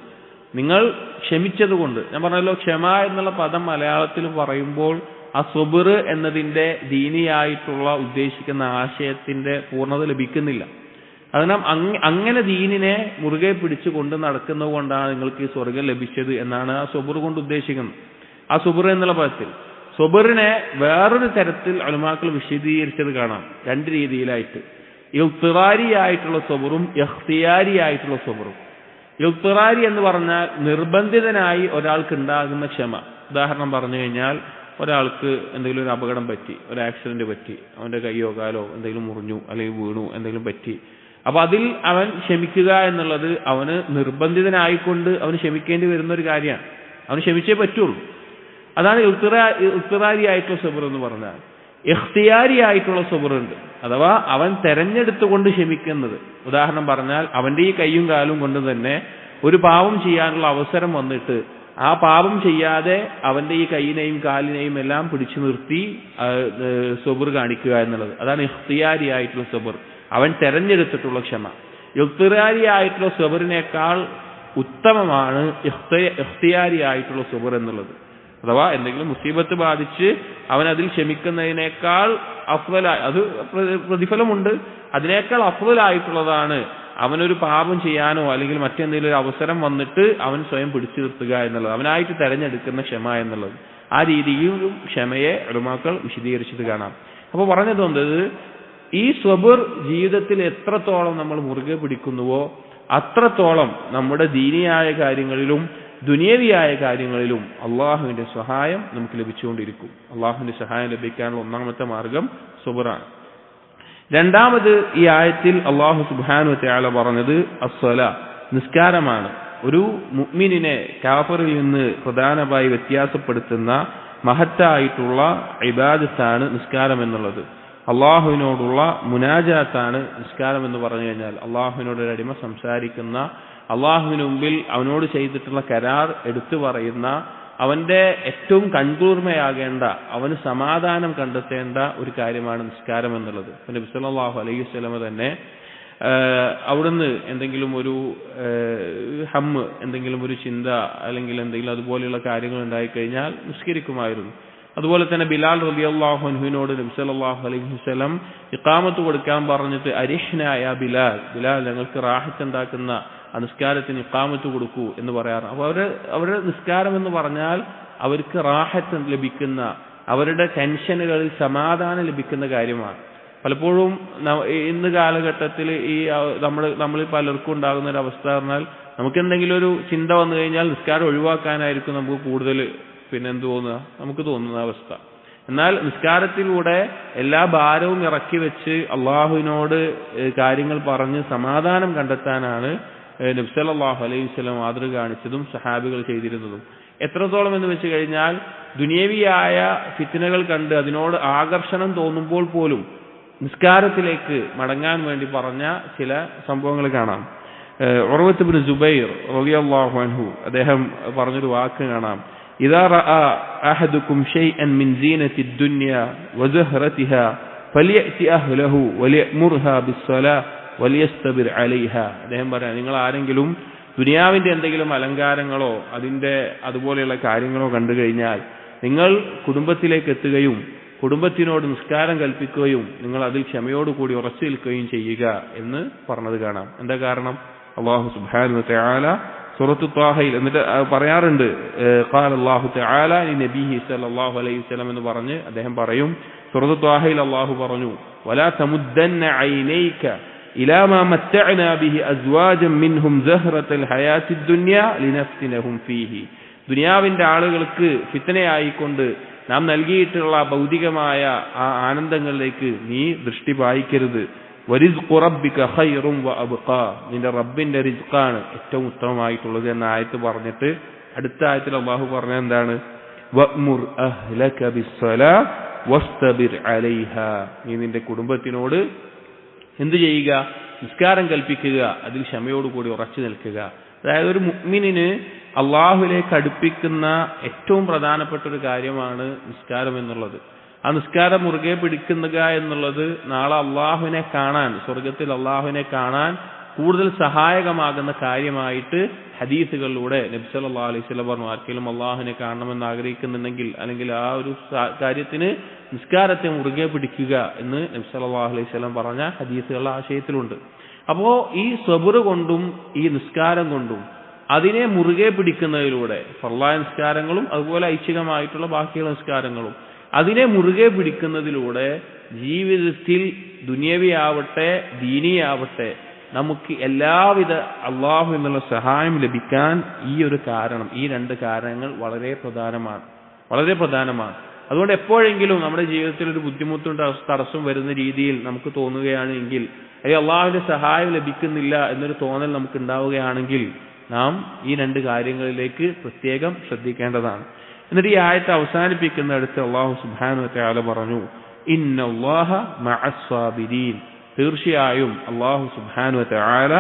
ഞാൻ പറഞ്ഞല്ലോ, ക്ഷമ എന്നുള്ള പദം മലയാളത്തിൽ പറയുമ്പോൾ ആ സബർ എന്നതിന്റെ ദീനിയായിട്ടുള്ള ഉദ്ദേശിക്കുന്ന ആശയത്തിന്റെ പൂർണ്ണത ലഭിക്കുന്നില്ല. അതിനാൽ അങ്ങനെ ദീനിനെ മുറുകെ പിടിച്ചു കൊണ്ട് നടക്കുന്നത് കൊണ്ടാണ് നിങ്ങൾക്ക് ഈ സ്വർഗം ലഭിച്ചത് എന്നാണ് ആ സബർ കൊണ്ട് ഉദ്ദേശിക്കുന്നത്. ആ സബർ എന്നുള്ള പദത്തിൽ സബറിനെ വേറൊരു തരത്തിൽ ഉലമാക്കൾ വിശദീകരിച്ചത് കാണാം, രണ്ട് രീതിയിലായിട്ട്. ഇഖ്തിറാരി ആയിട്ടുള്ള സബറും ഇഖ്തിയാരി ആയിട്ടുള്ള സബറും. ഇഖ്തിറാരി എന്ന് പറഞ്ഞാൽ നിർബന്ധിതനായി ഒരാൾക്ക് ഉണ്ടാകുന്ന ക്ഷമ. ഉദാഹരണം പറഞ്ഞു കഴിഞ്ഞാൽ, ഒരാൾക്ക് എന്തെങ്കിലും ഒരു അപകടം പറ്റി, ഒരു ആക്സിഡന്റ് പറ്റി, അവന്റെ കയ്യോ കാലോ എന്തെങ്കിലും മുറിഞ്ഞു അല്ലെങ്കിൽ വീണു, എന്തെങ്കിലും പറ്റി. അപ്പൊ അതിൽ അവൻ ക്ഷമിക്കുക എന്നുള്ളത് അവന് നിർബന്ധിതനായിക്കൊണ്ട് അവന് ക്ഷമിക്കേണ്ടി വരുന്ന ഒരു കാര്യമാണ്. അവന് ക്ഷമിച്ചേ പറ്റുള്ളൂ. അതാണ് ഇഖ്തിറാരി ആയിട്ടുള്ള സബർ എന്ന് പറഞ്ഞാൽ. ഇഖ്തിയാരി ആയിട്ടുള്ള സബറുണ്ട്, അഥവാ അവൻ തെരഞ്ഞെടുത്തുകൊണ്ട് ക്ഷമിക്കുന്നത്. ഉദാഹരണം പറഞ്ഞാൽ, അവന്റെ ഈ കയ്യും കാലും കൊണ്ട് തന്നെ ഒരു പാപം ചെയ്യാനുള്ള അവസരം വന്നിട്ട് ആ പാപം ചെയ്യാതെ അവന്റെ ഈ കൈയിനെയും കാലിനെയും എല്ലാം പിടിച്ചു നിർത്തി സബർ കാണിക്കുക എന്നുള്ളത്, അതാണ് ഇഖ്തിയാരി ആയിട്ടുള്ള സബർ. അവൻ തെരഞ്ഞെടുത്തിട്ടുള്ള ക്ഷമ. ഇഖ്തിയാരി ആയിട്ടുള്ള സബറിനേക്കാൾ ഉത്തമമാണ് ഇഖ്തിയാരി ആയിട്ടുള്ള സബർ എന്നുള്ളത്. അഥവാ എന്തെങ്കിലും മുസീബത്ത് ബാധിച്ച് അവൻ അതിൽ ക്ഷമിക്കുന്നതിനേക്കാൾ അഫ്ളലായി, അത് പ്രതിഫലമുണ്ട്, അതിനേക്കാൾ അഫ്ളലായിട്ടുള്ളതാണ് അവനൊരു പാപം ചെയ്യാനോ അല്ലെങ്കിൽ മറ്റെന്തെങ്കിലും ഒരു അവസരം വന്നിട്ട് അവൻ സ്വയം പിടിച്ചു നിർത്തുക എന്നുള്ളത്, അവനായിട്ട് തെരഞ്ഞെടുക്കുന്ന ക്ഷമ എന്നുള്ളത്. ആ രീതിയിലും ക്ഷമയെ ഉലമാക്കൾ വിശദീകരിച്ചത് കാണാം. അപ്പോൾ പറഞ്ഞതുകൊണ്ട് ഈ സബർ ജീവിതത്തിൽ എത്രത്തോളം നമ്മൾ മുറുകെ പിടിക്കുന്നുവോ അത്രത്തോളം നമ്മുടെ ദീനിയായ കാര്യങ്ങളിലും ദുനിയവിയായ കാര്യങ്ങളിലും അള്ളാഹുവിന്റെ സഹായം നമുക്ക് ലഭിച്ചുകൊണ്ടിരിക്കും. അള്ളാഹുവിന്റെ സഹായം ലഭിക്കാനുള്ള ഒന്നാമത്തെ മാർഗം സബറാണ്. രണ്ടാമത് ഈ ആയത്തിൽ അള്ളാഹു സുബ്ഹാനഹു വ തആല പറഞ്ഞത് അസ്സലാ, നിസ്കാരമാണ്. ഒരു മുഅ്മിനിനെ കാഫിറിൽ നിന്ന് പ്രധാനമായി വ്യത്യാസപ്പെടുത്തുന്ന മഹത്തായിട്ടുള്ള ഇബാദത്താണ് നിസ്കാരം എന്നുള്ളത്. അള്ളാഹുവിനോടുള്ള മുനാജാത്താണ് നിസ്കാരം എന്ന് പറഞ്ഞു കഴിഞ്ഞാൽ. അള്ളാഹുവിനോട് ഒരു അടിമ സംസാരിക്കുന്ന, അള്ളാഹുവിന് മുമ്പിൽ അവനോട് ചെയ്തിട്ടുള്ള കരാർ എടുത്തു പറയുന്ന, അവന്റെ ഏറ്റവും കൺകൂർമയാകേണ്ട, അവന് സമാധാനം കണ്ടെത്തേണ്ട ഒരു കാര്യമാണ് നിസ്കാരം എന്നുള്ളത്. നബി സല്ലല്ലാഹു അലൈഹി വസല്ലം തന്നെ അവിടുന്ന് എന്തെങ്കിലും ഒരു എന്തെങ്കിലും ഒരു ചിന്ത അല്ലെങ്കിൽ എന്തെങ്കിലും അതുപോലെയുള്ള കാര്യങ്ങൾ ഉണ്ടായിക്കഴിഞ്ഞാൽ നിസ്കരിക്കുമായിരുന്നു. അതുപോലെ തന്നെ ബിലാൽ റളിയല്ലാഹു അൻഹുവിനോട് നബി സല്ലല്ലാഹു അലൈഹി വസല്ലം ഇഖാമത്ത് കൊടുക്കാൻ പറഞ്ഞിട്ട്, അരിഹ്ന യാ ബിലാൽ, ബിലാൽ ഞങ്ങൾക്ക് റാഹത്ത് ഉണ്ടാക്കുന്ന നിസ്കാരത്തിന് ഇഖാമത്ത് കൊടുക്കൂ എന്ന് പറയാറ്. അപ്പോൾ അവരുടെ നിസ്കാരം എന്ന് പറഞ്ഞാൽ അവർക്ക് റാഹത്ത് ലഭിക്കുന്ന, അവരുടെ ടെൻഷനുകളിൽ സമാധാനം ലഭിക്കുന്ന കാര്യമാണ്. പലപ്പോഴും ഇന്ന് കാലഘട്ടത്തിൽ ഈ നമ്മളിൽ പലർക്കും ഉണ്ടാകുന്ന ഒരു അവസ്ഥ പറഞ്ഞാൽ, നമുക്ക് എന്തെങ്കിലും ഒരു ചിന്ത വന്നു കഴിഞ്ഞാൽ നിസ്കാരം ഒഴിവാക്കാനായിരിക്കും നമുക്ക് കൂടുതൽ നമുക്ക് തോന്നുന്ന അവസ്ഥ. എന്നാൽ നിസ്കാരത്തിലൂടെ എല്ലാ ഭാരവും ഇറക്കി വെച്ച് അള്ളാഹുവിനോട് കാര്യങ്ങൾ പറഞ്ഞ് സമാധാനം കണ്ടെത്താനാണ് നബി സല്ലല്ലാഹു അലൈഹി വസല്ലം മാതൃക കാണിച്ചതും സഹാബികൾ ചെയ്തിരുന്നതും. എത്രത്തോളം എന്ന് വെച്ച് കഴിഞ്ഞാൽ ദുനിയവിയായ ഫിത്നകൾ കണ്ട് അതിനോട് ആകർഷണം തോന്നുമ്പോൾ പോലും നിസ്കാരത്തിലേക്ക് മടങ്ങാൻ വേണ്ടി പറഞ്ഞ ചില സംഭവങ്ങൾ കാണാം. ഉർവത്ത് ഇബ്നു സുബൈർ റളിയല്ലാഹു അൻഹു അദ്ദേഹം പറഞ്ഞൊരു വാക്ക് കാണാം, ഇദാ റഅ അഹദുകും ഷൈഅൻ മിൻ സീനത്തി ദുനിയ വസഹറതിഹാ ഫലിയഅതി അഹ്ലഹു വലിയമുർഹാ ബിസ്സലാ വലിയസ്തബിർ അലൈഹാ. അദ്ദേഹം പറയാം, നിങ്ങൾ ആരെങ്കിലും ദുനിയാവിന്റെ എന്തെങ്കിലും അലങ്കാരങ്ങളോ അതിന്റെ അതുപോലെയുള്ള കാര്യങ്ങളോ കണ്ടു കഴിഞ്ഞാൽ നിങ്ങൾ കുടുംബത്തിലേക്ക് എത്തുകയും കുടുംബത്തിനോട് നിസ്കാരം കൽപ്പിക്കുകയും നിങ്ങൾ അതിൽ ക്ഷമയോടുകൂടി ഉറച്ചു നിൽക്കുകയും ചെയ്യുക എന്ന് പറഞ്ഞത് കാണാം. എന്താ കാരണം? അല്ലാഹു സുബ്ഹാനഹു വ തആല സൂറത്തു ത്വാഹയിൽ എന്നിട്ട് പറയാറുണ്ട്, ഖാല അല്ലാഹു തആല ലിനബിഹി സ്വല്ലല്ലാഹു അലൈഹി വസല്ലം എന്ന് പറഞ്ഞ് അദ്ദേഹം പറയും, സൂറത്തു ത്വാഹയിൽ അല്ലാഹു പറഞ്ഞു, വലാ തമുദ്ദന്ന ഐനൈക ഇലാ മാ മത്തഅനാ ബിഹി അസ്വാജൻ മിൻഹും സഹറത്തുൽ ഹയാത്തിദ് ദുനിയ ലിനഫ്തിനഹും ഫീഹി. ദുനിയാവിന്റെ ആളുകൾക്ക് ഫിത്നയായിക്കൊണ്ട് നാം നൽകിയിട്ടുള്ള ഭൗതികമായ ആ ആനന്ദങ്ങളിലേക്ക് നീ ദൃഷ്ടി പായിക്കരുത്. വരിസ്ഖു റബ്ബിക ഖൈറും വഅബ്ഖാ, നിന്റെ റബ്ബിന്റെ റിസ്ഖാണ് ഏറ്റവും ഉത്തമമായിട്ടുള്ളത് എന്ന ആയത്ത് പറഞ്ഞിട്ട് അടുത്ത ആയത്തിൽ അല്ലാഹു പറഞ്ഞ എന്താണ്? വഅ്മുർ അഹ്ലക ബിസ്സലാ വസ്തബിർ അലൈഹാ, നീ നിന്റെ കുടുംബത്തിനോട് എന്ത് ചെയ്യുക? നിസ്കാരം കൽപ്പിക്കുക, അതിൽ ക്ഷമയോടുകൂടി ഉറച്ചു നിൽക്കുക. അതായത് ഒരു മുഅ്മിനിന് അള്ളാഹുവിലേക്ക് അടുപ്പിക്കുന്ന ഏറ്റവും പ്രധാനപ്പെട്ട ഒരു കാര്യമാണ് നിസ്കാരം എന്നുള്ളത്. ആ നിസ്കാരം മുറുകെ പിടിക്കുക എന്നുള്ളത് നാളെ അള്ളാഹുവിനെ കാണാൻ, സ്വർഗത്തിൽ അള്ളാഹുവിനെ കാണാൻ കൂടുതൽ സഹായകമാകുന്ന കാര്യമായിട്ട് ഹദീസുകളിലൂടെ നബി സല്ലല്ലാഹു അലൈഹി വസല്ലം പറഞ്ഞു, ആർക്കെങ്കിലും അള്ളാഹുവിനെ കാണണമെന്ന് ആഗ്രഹിക്കുന്നുണ്ടെങ്കിൽ അല്ലെങ്കിൽ ആ ഒരു കാര്യത്തിന് നിസ്കാരത്തെ മുറുകെ പിടിക്കുക എന്ന് നബി സല്ലല്ലാഹു അലൈഹി വസല്ലം പറഞ്ഞ ഹദീസുകളുടെ ആശയത്തിലുണ്ട്. അപ്പോ ഈ സബർ കൊണ്ടും ഈ നിസ്കാരം കൊണ്ടും അതിനെ മുറുകെ പിടിക്കുന്നതിലൂടെ ഫർളായ നിസ്കാരങ്ങളും അതുപോലെ ഐച്ഛികമായിട്ടുള്ള ബാക്കിയുള്ള നിസ്കാരങ്ങളും അതിനെ മുറുകെ പിടിക്കുന്നതിലൂടെ ജീവിതത്തിൽ ദുനിയവിയാവട്ടെ ദീനിയാവട്ടെ നമുക്ക് എല്ലാവിധ അള്ളാഹു എന്നുള്ള സഹായം ലഭിക്കാൻ ഈ രണ്ട് കാരണങ്ങൾ വളരെ പ്രധാനമാണ്. അതുകൊണ്ട് എപ്പോഴെങ്കിലും നമ്മുടെ ജീവിതത്തിൽ ഒരു ബുദ്ധിമുട്ടും തടസ്സം വരുന്ന രീതിയിൽ നമുക്ക് തോന്നുകയാണെങ്കിൽ, അള്ളാഹുവിന്റെ സഹായം ലഭിക്കുന്നില്ല എന്നൊരു തോന്നൽ നമുക്ക് ഉണ്ടാവുകയാണെങ്കിൽ നാം ഈ രണ്ട് കാര്യങ്ങളിലേക്ക് പ്രത്യേകം ശ്രദ്ധിക്കേണ്ടതാണ്. എന്നിട്ട് ഈ ആയത്ത് അവസാനിപ്പിക്കുന്നിടത്ത് അല്ലാഹു സുബ്ഹാനഹു വ തആല പറഞ്ഞു, ഇന്നല്ലാഹ മഅസ് സാബിരീൻ, തീർച്ചയായും അല്ലാഹു സുബ്ഹാനഹു വ തആല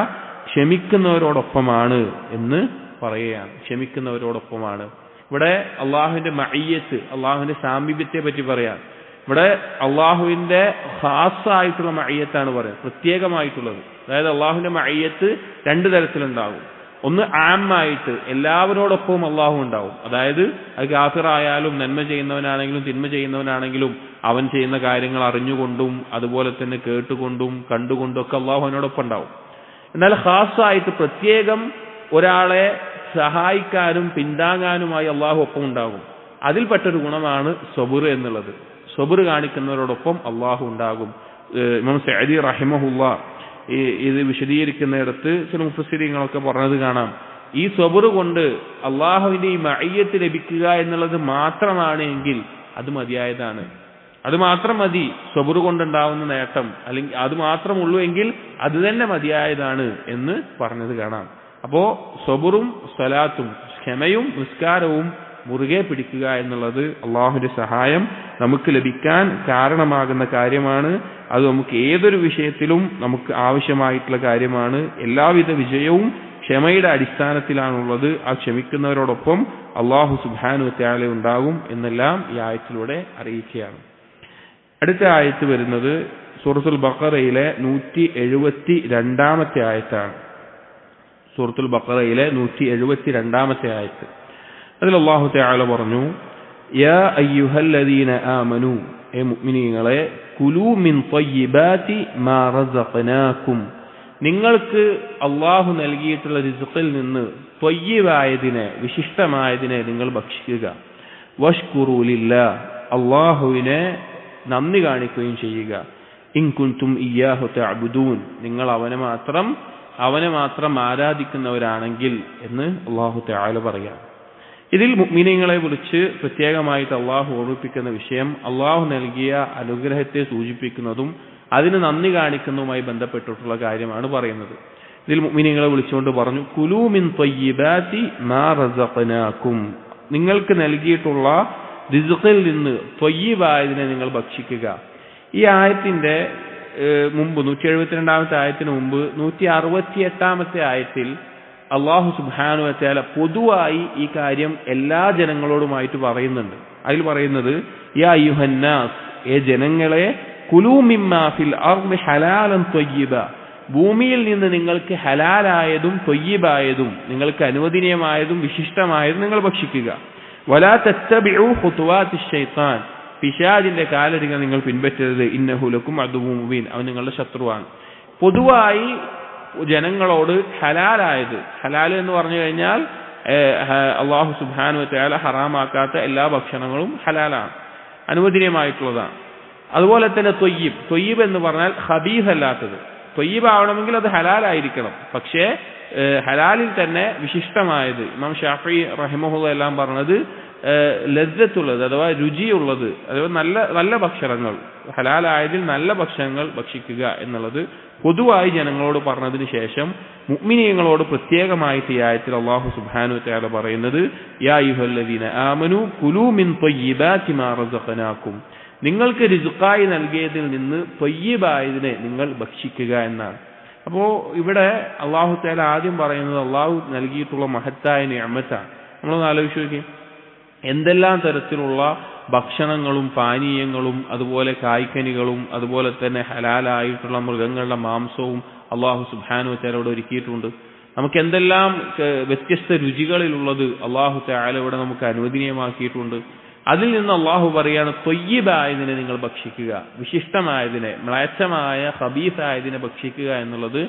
ക്ഷമിക്കുന്നവരോടൊപ്പമാണ് എന്ന് പറയുകയാണ്. ക്ഷമിക്കുന്നവരോടൊപ്പമാണ്. ഇവിടെ അള്ളാഹുവിന്റെ മഅയ്യത്ത്, അള്ളാഹുവിന്റെ സാമീപ്യത്തെ പറ്റി പറയാം. ഇവിടെ അള്ളാഹുവിന്റെ ഖാസായിട്ടുള്ള മഅയ്യത്താണ് പറയുന്നത്, പ്രത്യേകമായിട്ടുള്ളത്. അതായത് അള്ളാഹുവിന്റെ മഅയ്യത്ത് രണ്ട് തരത്തിലുണ്ടാകും. ഒന്ന് ആമായിട്ട് എല്ലാവരോടൊപ്പവും അള്ളാഹു ഉണ്ടാവും. അതായത് അത് കാഫിറായാലും നന്മ ചെയ്യുന്നവനാണെങ്കിലും തിന്മ ചെയ്യുന്നവനാണെങ്കിലും അവൻ ചെയ്യുന്ന കാര്യങ്ങൾ അറിഞ്ഞുകൊണ്ടും അതുപോലെ തന്നെ കേട്ടുകൊണ്ടും കണ്ടുകൊണ്ടും ഒക്കെ അള്ളാഹു അവനോടൊപ്പം ഉണ്ടാവും. എന്നാൽ ഖാസായിട്ട് പ്രത്യേകം ഒരാളെ സഹായിക്കാനും പിന്താങ്ങാനുമായി അള്ളാഹു ഒപ്പം ഉണ്ടാകും. അതിൽപ്പെട്ടൊരു ഗുണമാണ് സബുർ എന്നുള്ളത്. സബുർ കാണിക്കുന്നവരോടൊപ്പം അള്ളാഹു ഉണ്ടാകും. ഇമാം സഅദി റഹിമഹുല്ലാ ഇത് വിശദീകരിക്കുന്നിടത്ത് ചില മുഫസ്സിരീങ്ങളൊക്കെ പറഞ്ഞത് കാണാം, ഈ സബുർ കൊണ്ട് അള്ളാഹുവിന്റെ ഈ മഅയ്യത്ത് ലഭിക്കുക എന്നുള്ളത് മാത്രമാണ് എങ്കിൽ അത് മതിയായതാണ്. അത് മാത്രം മതി സബുർ കൊണ്ടുണ്ടാവുന്ന നേട്ടം, അല്ലെങ്കിൽ അത് മാത്രമുള്ളൂ എങ്കിൽ അത് തന്നെ മതിയായതാണ് എന്ന് പറഞ്ഞത് കാണാം. അപ്പോ സബുറും സ്വലാത്തും, ക്ഷമയും നിസ്കാരവും മുറുകെ പിടിക്കുക എന്നുള്ളത് അള്ളാഹുവിന്റെ സഹായം നമുക്ക് ലഭിക്കാൻ കാരണമാകുന്ന കാര്യമാണ്. അത് നമുക്ക് ഏതൊരു വിഷയത്തിലും നമുക്ക് ആവശ്യമായിട്ടുള്ള കാര്യമാണ്. എല്ലാവിധ വിജയവും ക്ഷമയുടെ അടിസ്ഥാനത്തിലാണുള്ളത്. ആ ക്ഷമിക്കുന്നവരോടൊപ്പം അള്ളാഹു സുബ്ഹാനഹു വ തആല ഉണ്ടാകും എന്നെല്ലാം ഈ ആയത്തിലൂടെ അറിയിക്കുകയാണ്. അടുത്ത ആയത്ത് വരുന്നത് സൂറത്തുൽ ബഖറയിലെ 172 ആയത്താണ്. സൂറത്തുൽ ബഖറയിലെ 172 ആയത്ത്. അതിൽ അല്ലാഹു തആല പറഞ്ഞു, യാ അയ്യുഹല്ലദീന ആമനൂ, ഏ മുഅ്മിനീങ്ങളെ, കുലൂ മിൻ ത്വയ്യിബാതി മാ റസഖനാകും, നിങ്ങൾക്ക് അള്ളാഹു നൽകിയിട്ടുള്ള റിസ്ഖിൽ നിന്ന് ത്വയ്യിബായതിനെ, വിശിഷ്ടമായതിനെ നിങ്ങൾ ഭക്ഷിക്കുക. വഷ്കുറൂ ലില്ലാഹ്, അള്ളാഹുവിനെ നന്ദി കാണിക്കുകയും ചെയ്യുക. ഇൻ കുൻതും ഇയ്യാഹു തഅബുദൂൻ, നിങ്ങൾ അവനെ മാത്രം ആരാധിക്കുന്നവരാണെങ്കിൽ എന്ന് അല്ലാഹു തആല പറയാം. ഇതിൽ മുഅ്മിനീങ്ങളെ കുറിച്ച് പ്രത്യേകമായിട്ട് അള്ളാഹു ഓർമ്മിപ്പിക്കുന്ന വിഷയം അള്ളാഹു നൽകിയ അനുഗ്രഹത്തെ സൂചിപ്പിക്കുന്നതും അതിന് നന്ദി കാണിക്കുന്നതുമായി ബന്ധപ്പെട്ടിട്ടുള്ള കാര്യമാണ് പറയുന്നത്. ഇതിൽ മുഅ്മിനീങ്ങളെ വിളിച്ചുകൊണ്ട് പറഞ്ഞു, കുലൂ മിൻ ത്വയ്യിബാതി മാ റസഖനാകും, നിങ്ങൾക്ക് നൽകിയിട്ടുള്ള റിസ്ഖിൽ നിന്ന് ത്വയ്യിബായതിനെ നിങ്ങൾ ഭക്ഷിക്കുക. ഈ ആയത്തിന്റെ മുമ്പ് 172ാമത്തെ ആയത്തിന് മുമ്പ് 168ാമത്തെ ആയത്തിൽ അല്ലാഹു സുബ്ഹാനഹു വ തആല പൊതുവായി ഈ കാര്യം എല്ലാ ജനങ്ങളോടുമായിട്ട് പറയുന്നുണ്ട്. അതിൽ പറയുന്നത് യാ അയ്യുഹന്നാസ്, ഏ ജനങ്ങളെ, കുലൂ മിമ്മാ ഫിൽ അർദി ഹലാലൻ ത്വയ്യിബ, ഭൂമിയിൽ നിന്ന് നിങ്ങൾക്ക് ഹലാലായതും ത്വയ്യിബായതും നിങ്ങൾക്ക് അനുവദനീയമായതും വിശിഷ്ടമായതും നിങ്ങൾ ഭക്ഷിക്കുക. വലാ തത്തബിഉ ഖുതുവാതിശ് ശൈത്താൻ, പിശാചിന്റെ കാലടികൾ നിങ്ങൾ പിൻപറ്റരുത്. ഇന്നഹു ലക്കും അദുവ്വുൻ മുബീൻ, അവൻ നിങ്ങളുടെ ശത്രുവാണ്. പൊതുവായി ജനങ്ങളോട് ഹലാലായത്, ഹലാൽ എന്ന് പറഞ്ഞു കഴിഞ്ഞാൽ അല്ലാഹു സുബ്ഹാനഹു വ തആല ഹറാമാക്കാത്ത എല്ലാ ഭക്ഷണങ്ങളും ഹലാലാണ്, അനുവദനീയമായിട്ടുള്ളതാണ്. അതുപോലെ തന്നെ ത്വയ്യിബ് എന്ന് പറഞ്ഞാൽ ഖബീസ് അല്ലാത്തത്. ത്വയ്യിബ് ആവണമെങ്കിൽ അത് ഹലാലായിരിക്കണം. പക്ഷേ ഹലാലിൽ തന്നെ വിശിഷ്ടമായത്, ഇമാം ഷാഫി റഹിമഹുല്ലാഹ് എല്ലാം പറഞ്ഞത് ലദ്ദത്തുള്ളത് അഥവാ രുചിയുള്ളത്, അഥവാ നല്ല ഭക്ഷണങ്ങൾ, ഹലാലായതിൽ നല്ല ഭക്ഷണങ്ങൾ ഭക്ഷിക്കുക എന്നുള്ളത് പൊതുവായി ജനങ്ങളോട് പറഞ്ഞതിന് ശേഷം മുഅ്മിനീങ്ങളോട് പ്രത്യേകമായിട്ട് ഈ ആയത്തിൽ അല്ലാഹു സുബ്ഹാനഹു വ തആല പറയുന്നത് യാ അയ്യുഹല്ലദീന ആമനു കുലൂ മിൻ ത്വയ്യിബാതി മാ റസഖനാകും, നിങ്ങൾക്ക് റിസ്ഖായി നൽകിയതിൽ നിന്ന് ത്വയ്യിബായതിനെ നിങ്ങൾ ഭക്ഷിക്കുക എന്നാണ്. അപ്പോൾ ഇവിടെ അല്ലാഹു തആല ആദ്യം പറയുന്നത് അല്ലാഹു നൽകിയിട്ടുള്ള മഹത്തായ നിഅമത്താണ്. നമ്മളൊന്ന് ആലോചിച്ച് നോക്കി, എന്തെല്ലാം തരത്തിലുള്ള ഭക്ഷണങ്ങളും പാനീയങ്ങളും അതുപോലെ കായ്ക്കനികളും അതുപോലെ തന്നെ ഹലാലായിട്ടുള്ള മൃഗങ്ങളുടെ മാംസവും അല്ലാഹു സുബ്ഹാനഹു വ തആല ഇവിടെ ഒരുക്കിയിട്ടുണ്ട്. നമുക്ക് എന്തെല്ലാം വ്യത്യസ്ത രുചികളിലുള്ളത് അല്ലാഹു തആല ഇവിടെ നമുക്ക് അനുവദനീയമാക്കിയിട്ടുണ്ട്. അതിൽ നിന്ന് അല്ലാഹു പറയാണ് ത്വയ്യിബായതിനെ നിങ്ങൾ ഭക്ഷിക്കുക, വിശിഷ്ടമായതിനെ, മ്ലേച്ഛമായ ഖബീസായതിനെ ഭക്ഷിക്കുക എന്നുള്ളത്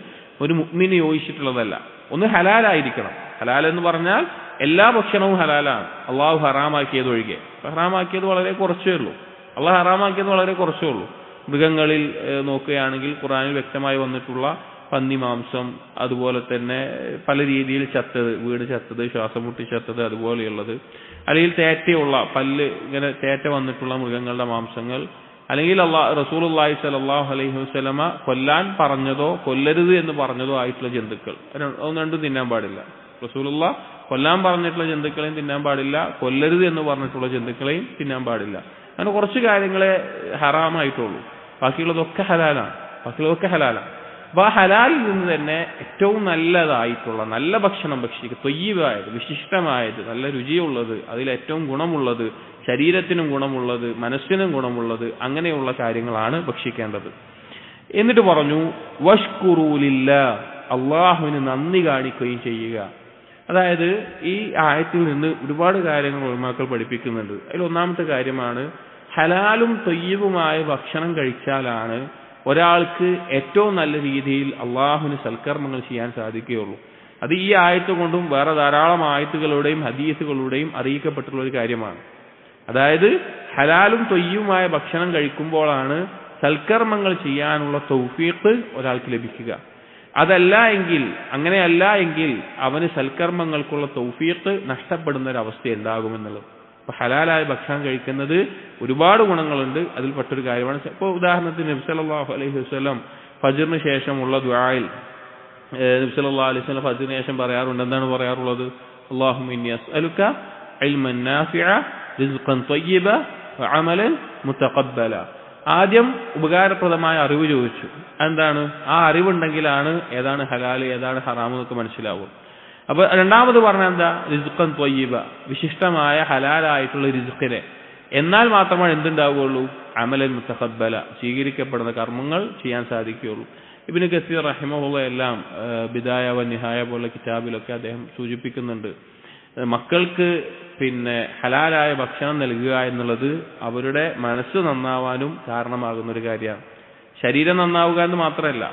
ഒരു മുഅ്മിന് യോജിച്ചിട്ടുള്ളതല്ല. ഒന്ന് ഹലാലായിരിക്കണം. ഹലാൽ എന്ന് പറഞ്ഞാൽ എല്ലാ ഭക്ഷണവും ഹലാലാണ്, അള്ളാഹു ഹറാമാക്കിയത് ഒഴികെ. ഹറാമാക്കിയത് വളരെ കുറച്ചേ ഉള്ളൂ, അള്ളാഹു ഹറാമാക്കിയത് വളരെ കുറച്ചേ ഉള്ളൂ. മൃഗങ്ങളിൽ നോക്കുകയാണെങ്കിൽ ഖുർആനിൽ വ്യക്തമായി വന്നിട്ടുള്ള പന്നി മാംസം, അതുപോലെ തന്നെ പല രീതിയിൽ ചത്തത്, വീട് ചത്തത്, ശ്വാസം മുട്ടി ചത്തത്, അതുപോലെയുള്ളത്, അല്ലെങ്കിൽ തേറ്റയുള്ള പല്ല് ഇങ്ങനെ തേറ്റ വന്നിട്ടുള്ള മൃഗങ്ങളുടെ മാംസങ്ങൾ, അല്ലെങ്കിൽ റസൂലുള്ളാഹി സ്വല്ലല്ലാഹു അലൈഹി വസല്ലമ കൊല്ലാൻ പറഞ്ഞതോ കൊല്ലരുത് എന്ന് പറഞ്ഞതോ ആയിട്ടുള്ള ജന്തുക്കൾ, രണ്ടും തിന്നാൻ പാടില്ല. റസൂലുള്ളാഹ് കൊല്ലാൻ പറഞ്ഞിട്ടുള്ള ജന്തുക്കളെയും തിന്നാൻ പാടില്ല, കൊല്ലരുത് എന്ന് പറഞ്ഞിട്ടുള്ള ജന്തുക്കളെയും തിന്നാൻ പാടില്ല. അങ്ങനെ കുറച്ച് കാര്യങ്ങളെ ഹറാമായിട്ടുള്ളൂ, ബാക്കിയുള്ളതൊക്കെ ഹലാലാണ്. അപ്പൊ ആ ഹലാലിൽ നിന്ന് തന്നെ ഏറ്റവും നല്ലതായിട്ടുള്ള നല്ല ഭക്ഷണം ഭക്ഷിക്കുക, ത്വയ്യിബായത്, വിശിഷ്ടമായത്, നല്ല രുചിയുള്ളത്, അതിൽ ഏറ്റവും ഗുണമുള്ളത്, ശരീരത്തിനും ഗുണമുള്ളത്, മനസ്സിനും ഗുണമുള്ളത്, അങ്ങനെയുള്ള കാര്യങ്ങളാണ് ഭക്ഷിക്കേണ്ടത്. എന്നിട്ട് പറഞ്ഞു വഷ്കുറൂ ലില്ലാഹ്, അള്ളാഹുവിന് നന്ദി കാണിക്കുകയും ചെയ്യുക. അതായത് ഈ ആയത്തിൽ നിന്ന് ഒരുപാട് കാര്യങ്ങൾ ഉലമാക്കൾ പഠിപ്പിക്കുന്നുണ്ട്. അതിൽ ഒന്നാമത്തെ കാര്യമാണ് ഹലാലും ത്വയ്യിബുമായ ഭക്ഷണം കഴിച്ചാലാണ് ഒരാൾക്ക് ഏറ്റവും നല്ല രീതിയിൽ അള്ളാഹുവിന് സൽക്കർമ്മങ്ങൾ ചെയ്യാൻ സാധിക്കുകയുള്ളൂ. അത് ഈ ആയത്ത് കൊണ്ടും വേറെ ധാരാളം ആയത്തുകളുടെയും ഹദീസുകളുടെയും അറിയിക്കപ്പെട്ടുള്ള ഒരു കാര്യമാണ്. അതായത് ഹലാലും ത്വയ്യിബുമായ ഭക്ഷണം കഴിക്കുമ്പോഴാണ് സൽക്കർമ്മങ്ങൾ ചെയ്യാനുള്ള തൗഫീഖ് ഒരാൾക്ക് ലഭിക്കുക. അങ്ങനെയല്ല എങ്കിൽ അവന് സൽക്കർമ്മങ്ങൾക്കുള്ള തൗഫീഖ് നഷ്ടപ്പെടുന്ന ഒരു അവസ്ഥ ഉണ്ടാകുമെന്നുള്ളത്. അപ്പൊ ഹലാലായ ഭക്ഷണം കഴിക്കുന്നത് ഒരുപാട് ഗുണങ്ങളുണ്ട്, അതിൽപ്പെട്ടൊരു കാര്യമാണ്. ഇപ്പോൾ ഉദാഹരണത്തിന് നബി സല്ലല്ലാഹു അലൈഹി വസല്ലം ഫജ്റിന് ശേഷമുള്ള ദുആയിൽ നബി സല്ലല്ലാഹു അലൈഹി വസല്ലം ഫജ്റിന് ശേഷം പറയാറുണ്ട്. എന്താണ് പറയാറുള്ളത്? അല്ലാഹുമ്മ ഇന്നി അസ്അലുക ഇൽമൻ നാഫിഅ റിസ്ഖൻ ത്വയ്യിബ വഅമലൻ മുതഖബ്ബല. ആദ്യം ഉപകാരപ്രദമായ അറിവ് ചോദിച്ചു. എന്താണ്? ആ അറിവുണ്ടെങ്കിലാണ് ഏതാണ് ഹലാൽ ഏതാണ് ഹറാം എന്നൊക്കെ മനസ്സിലാവും. അപ്പൊ രണ്ടാമത് പറഞ്ഞ എന്താ? റിസ്ഖൻ ത്വയ്യിബ, വിശിഷ്ടമായ ഹലാലായിട്ടുള്ള റിസ്ഖിനെ. എന്നാൽ മാത്രമാണ് എന്തുണ്ടാവുകയുള്ളൂ? അമലൻ മുതഖബ്ബല, സ്വീകരിക്കപ്പെടുന്ന കർമ്മങ്ങൾ ചെയ്യാൻ സാധിക്കുകയുള്ളൂ. ഇബ്നു കസീർ റഹിമഹുല്ലാഹ് എല്ലാം ബിദായ വ നിഹായ പോലുള്ള കിതാബിലൊക്കെ അദ്ദേഹം സൂചിപ്പിക്കുന്നുണ്ട്, മക്കൾക്ക് ഹലാലായ ഭക്ഷണം നൽകുക എന്നുള്ളത് അവരുടെ മനസ്സ് നന്നാവാനും കാരണമാകുന്ന ഒരു കാര്യമാണ്. ശരീരം നന്നാവുക എന്ന് മാത്രമല്ല,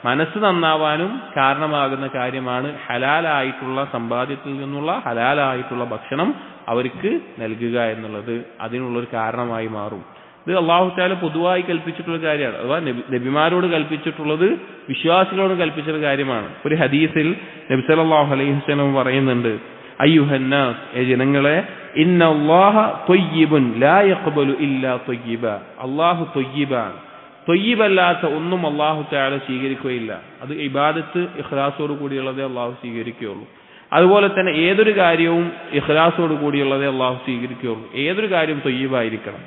മനസ്സ് നന്നാവാനും കാരണമാകുന്ന കാര്യമാണ് ഹലാലായിട്ടുള്ള സമ്പാദ്യത്തിൽ നിന്നുള്ള ഹലാലായിട്ടുള്ള ഭക്ഷണം അവർക്ക് നൽകുക എന്നുള്ളത്. അതിനുള്ളൊരു കാരണമായി മാറും. ഇത് അല്ലാഹു തആല പൊതുവായി കൽപ്പിച്ചിട്ടുള്ള കാര്യമാണ്. അഥവാ നബിമാരോട് കൽപ്പിച്ചിട്ടുള്ളത് വിശ്വാസികളോട് കൽപ്പിച്ചൊരു കാര്യമാണ്. ഒരു ഹദീസിൽ നബി സല്ലല്ലാഹു അലൈഹി വസല്ലം പറയുന്നുണ്ട്, അയ്യുഹന്നാസ്, ഏ ജനങ്ങളെ, ഇന്നല്ലാഹ ത്വയ്യിബുൻ ലാ യഖ്ബലു ഇല്ലാ ത്വയ്യിബ, അല്ലാഹു ത്വയ്യിബാണ്, ത്വയ്യിബല്ലാത്ത ഒന്നും അല്ലാഹു തആല സ്വീകരിക്കുകയില്ല. അത് ഇബാദത്ത് ഇഖ്ലാസോട് കൂടിയുള്ളതേ അല്ലാഹു സ്വീകരിക്കുകയുള്ളൂ. അതുപോലെ തന്നെ ഏതൊരു കാര്യവും ഇഖ്ലാസോട് കൂടിയുള്ളതേ അള്ളാഹു സ്വീകരിക്കുകയുള്ളൂ. ഏതൊരു കാര്യവും ത്വയ്യിബായിരിക്കണം.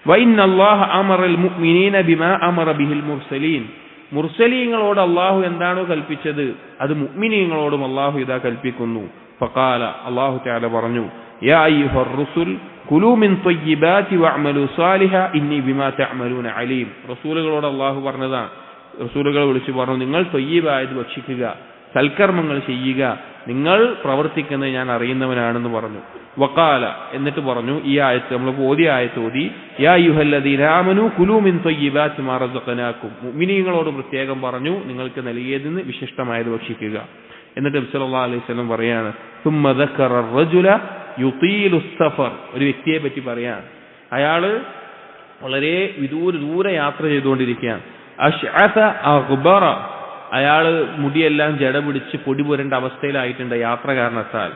വഇന്ന അല്ലാഹ അമറൽ മുഅ്മിനീന ബിമാ അമറ ബിഹിൽ മുർസലീൻ. മുർസലീങ്ങളോട് അള്ളാഹു എന്താണോ കൽപ്പിച്ചത് അത് മുഅ്മിനീങ്ങളോടും അള്ളാഹു ഇതാ കൽപ്പിക്കുന്നു. ഫഖാല, അള്ളാഹു തആല പറഞ്ഞു, യാ അയ്യുഹർ റുസുൽ കുലൂ മിൻ ത്വയ്യിബാതി വഅമലു സാലിഹ ഇന്നി ബിമാ തഅമലൂന അലീം. റസൂലുകളോട് അള്ളാഹു പറഞ്ഞതാണ്, റസൂലുകളെ വിളിച്ചു പറഞ്ഞു, നിങ്ങൾ ത്വയ്യിബായത് ഭക്ഷിക്കുക, സൽക്കർമ്മങ്ങൾ ചെയ്യുക, നിങ്ങൾ പ്രവർത്തിക്കുന്നത് ഞാൻ അറിയുന്നവനാണെന്ന് പറഞ്ഞു. വഖാല, എന്നിട്ട് പറഞ്ഞു, ഈ ആയത്ത് നമ്മൾ ഓതിയ ആയത്ത് ഓതി, യാ അയ്യുഹല്ലദീന ആമനൂ കുലൂ മിൻ ത്വയ്യിബാതി മാ റസഖനാകും. മുഅ്മിനീങ്ങളോട് പ്രത്യേകം പറഞ്ഞു, നിങ്ങൾക്ക് നൽകിയതിന് വിശിഷ്ടമായത് ഭക്ഷിക്കുക. എന്നിട്ട് നബി സല്ലല്ലാഹു അലൈഹി വസല്ലം പറയാണ്, സുമ്മ ദക്കറ റജുല യുതീലു സഫർ. ഒരു വ്യക്തിയെ പറ്റി പറയാണ്, അയാള് വളരെ ദൂര യാത്ര ചെയ്തുകൊണ്ടിരിക്കുകയാണ്. അശ്അസ അഗ്ബറ, അയാള് മുടിയെല്ലാം ജട പിടിച്ച് പൊടി പുരണ്ട അവസ്ഥയിലായിട്ടുണ്ട് യാത്ര കാരണത്താൽ.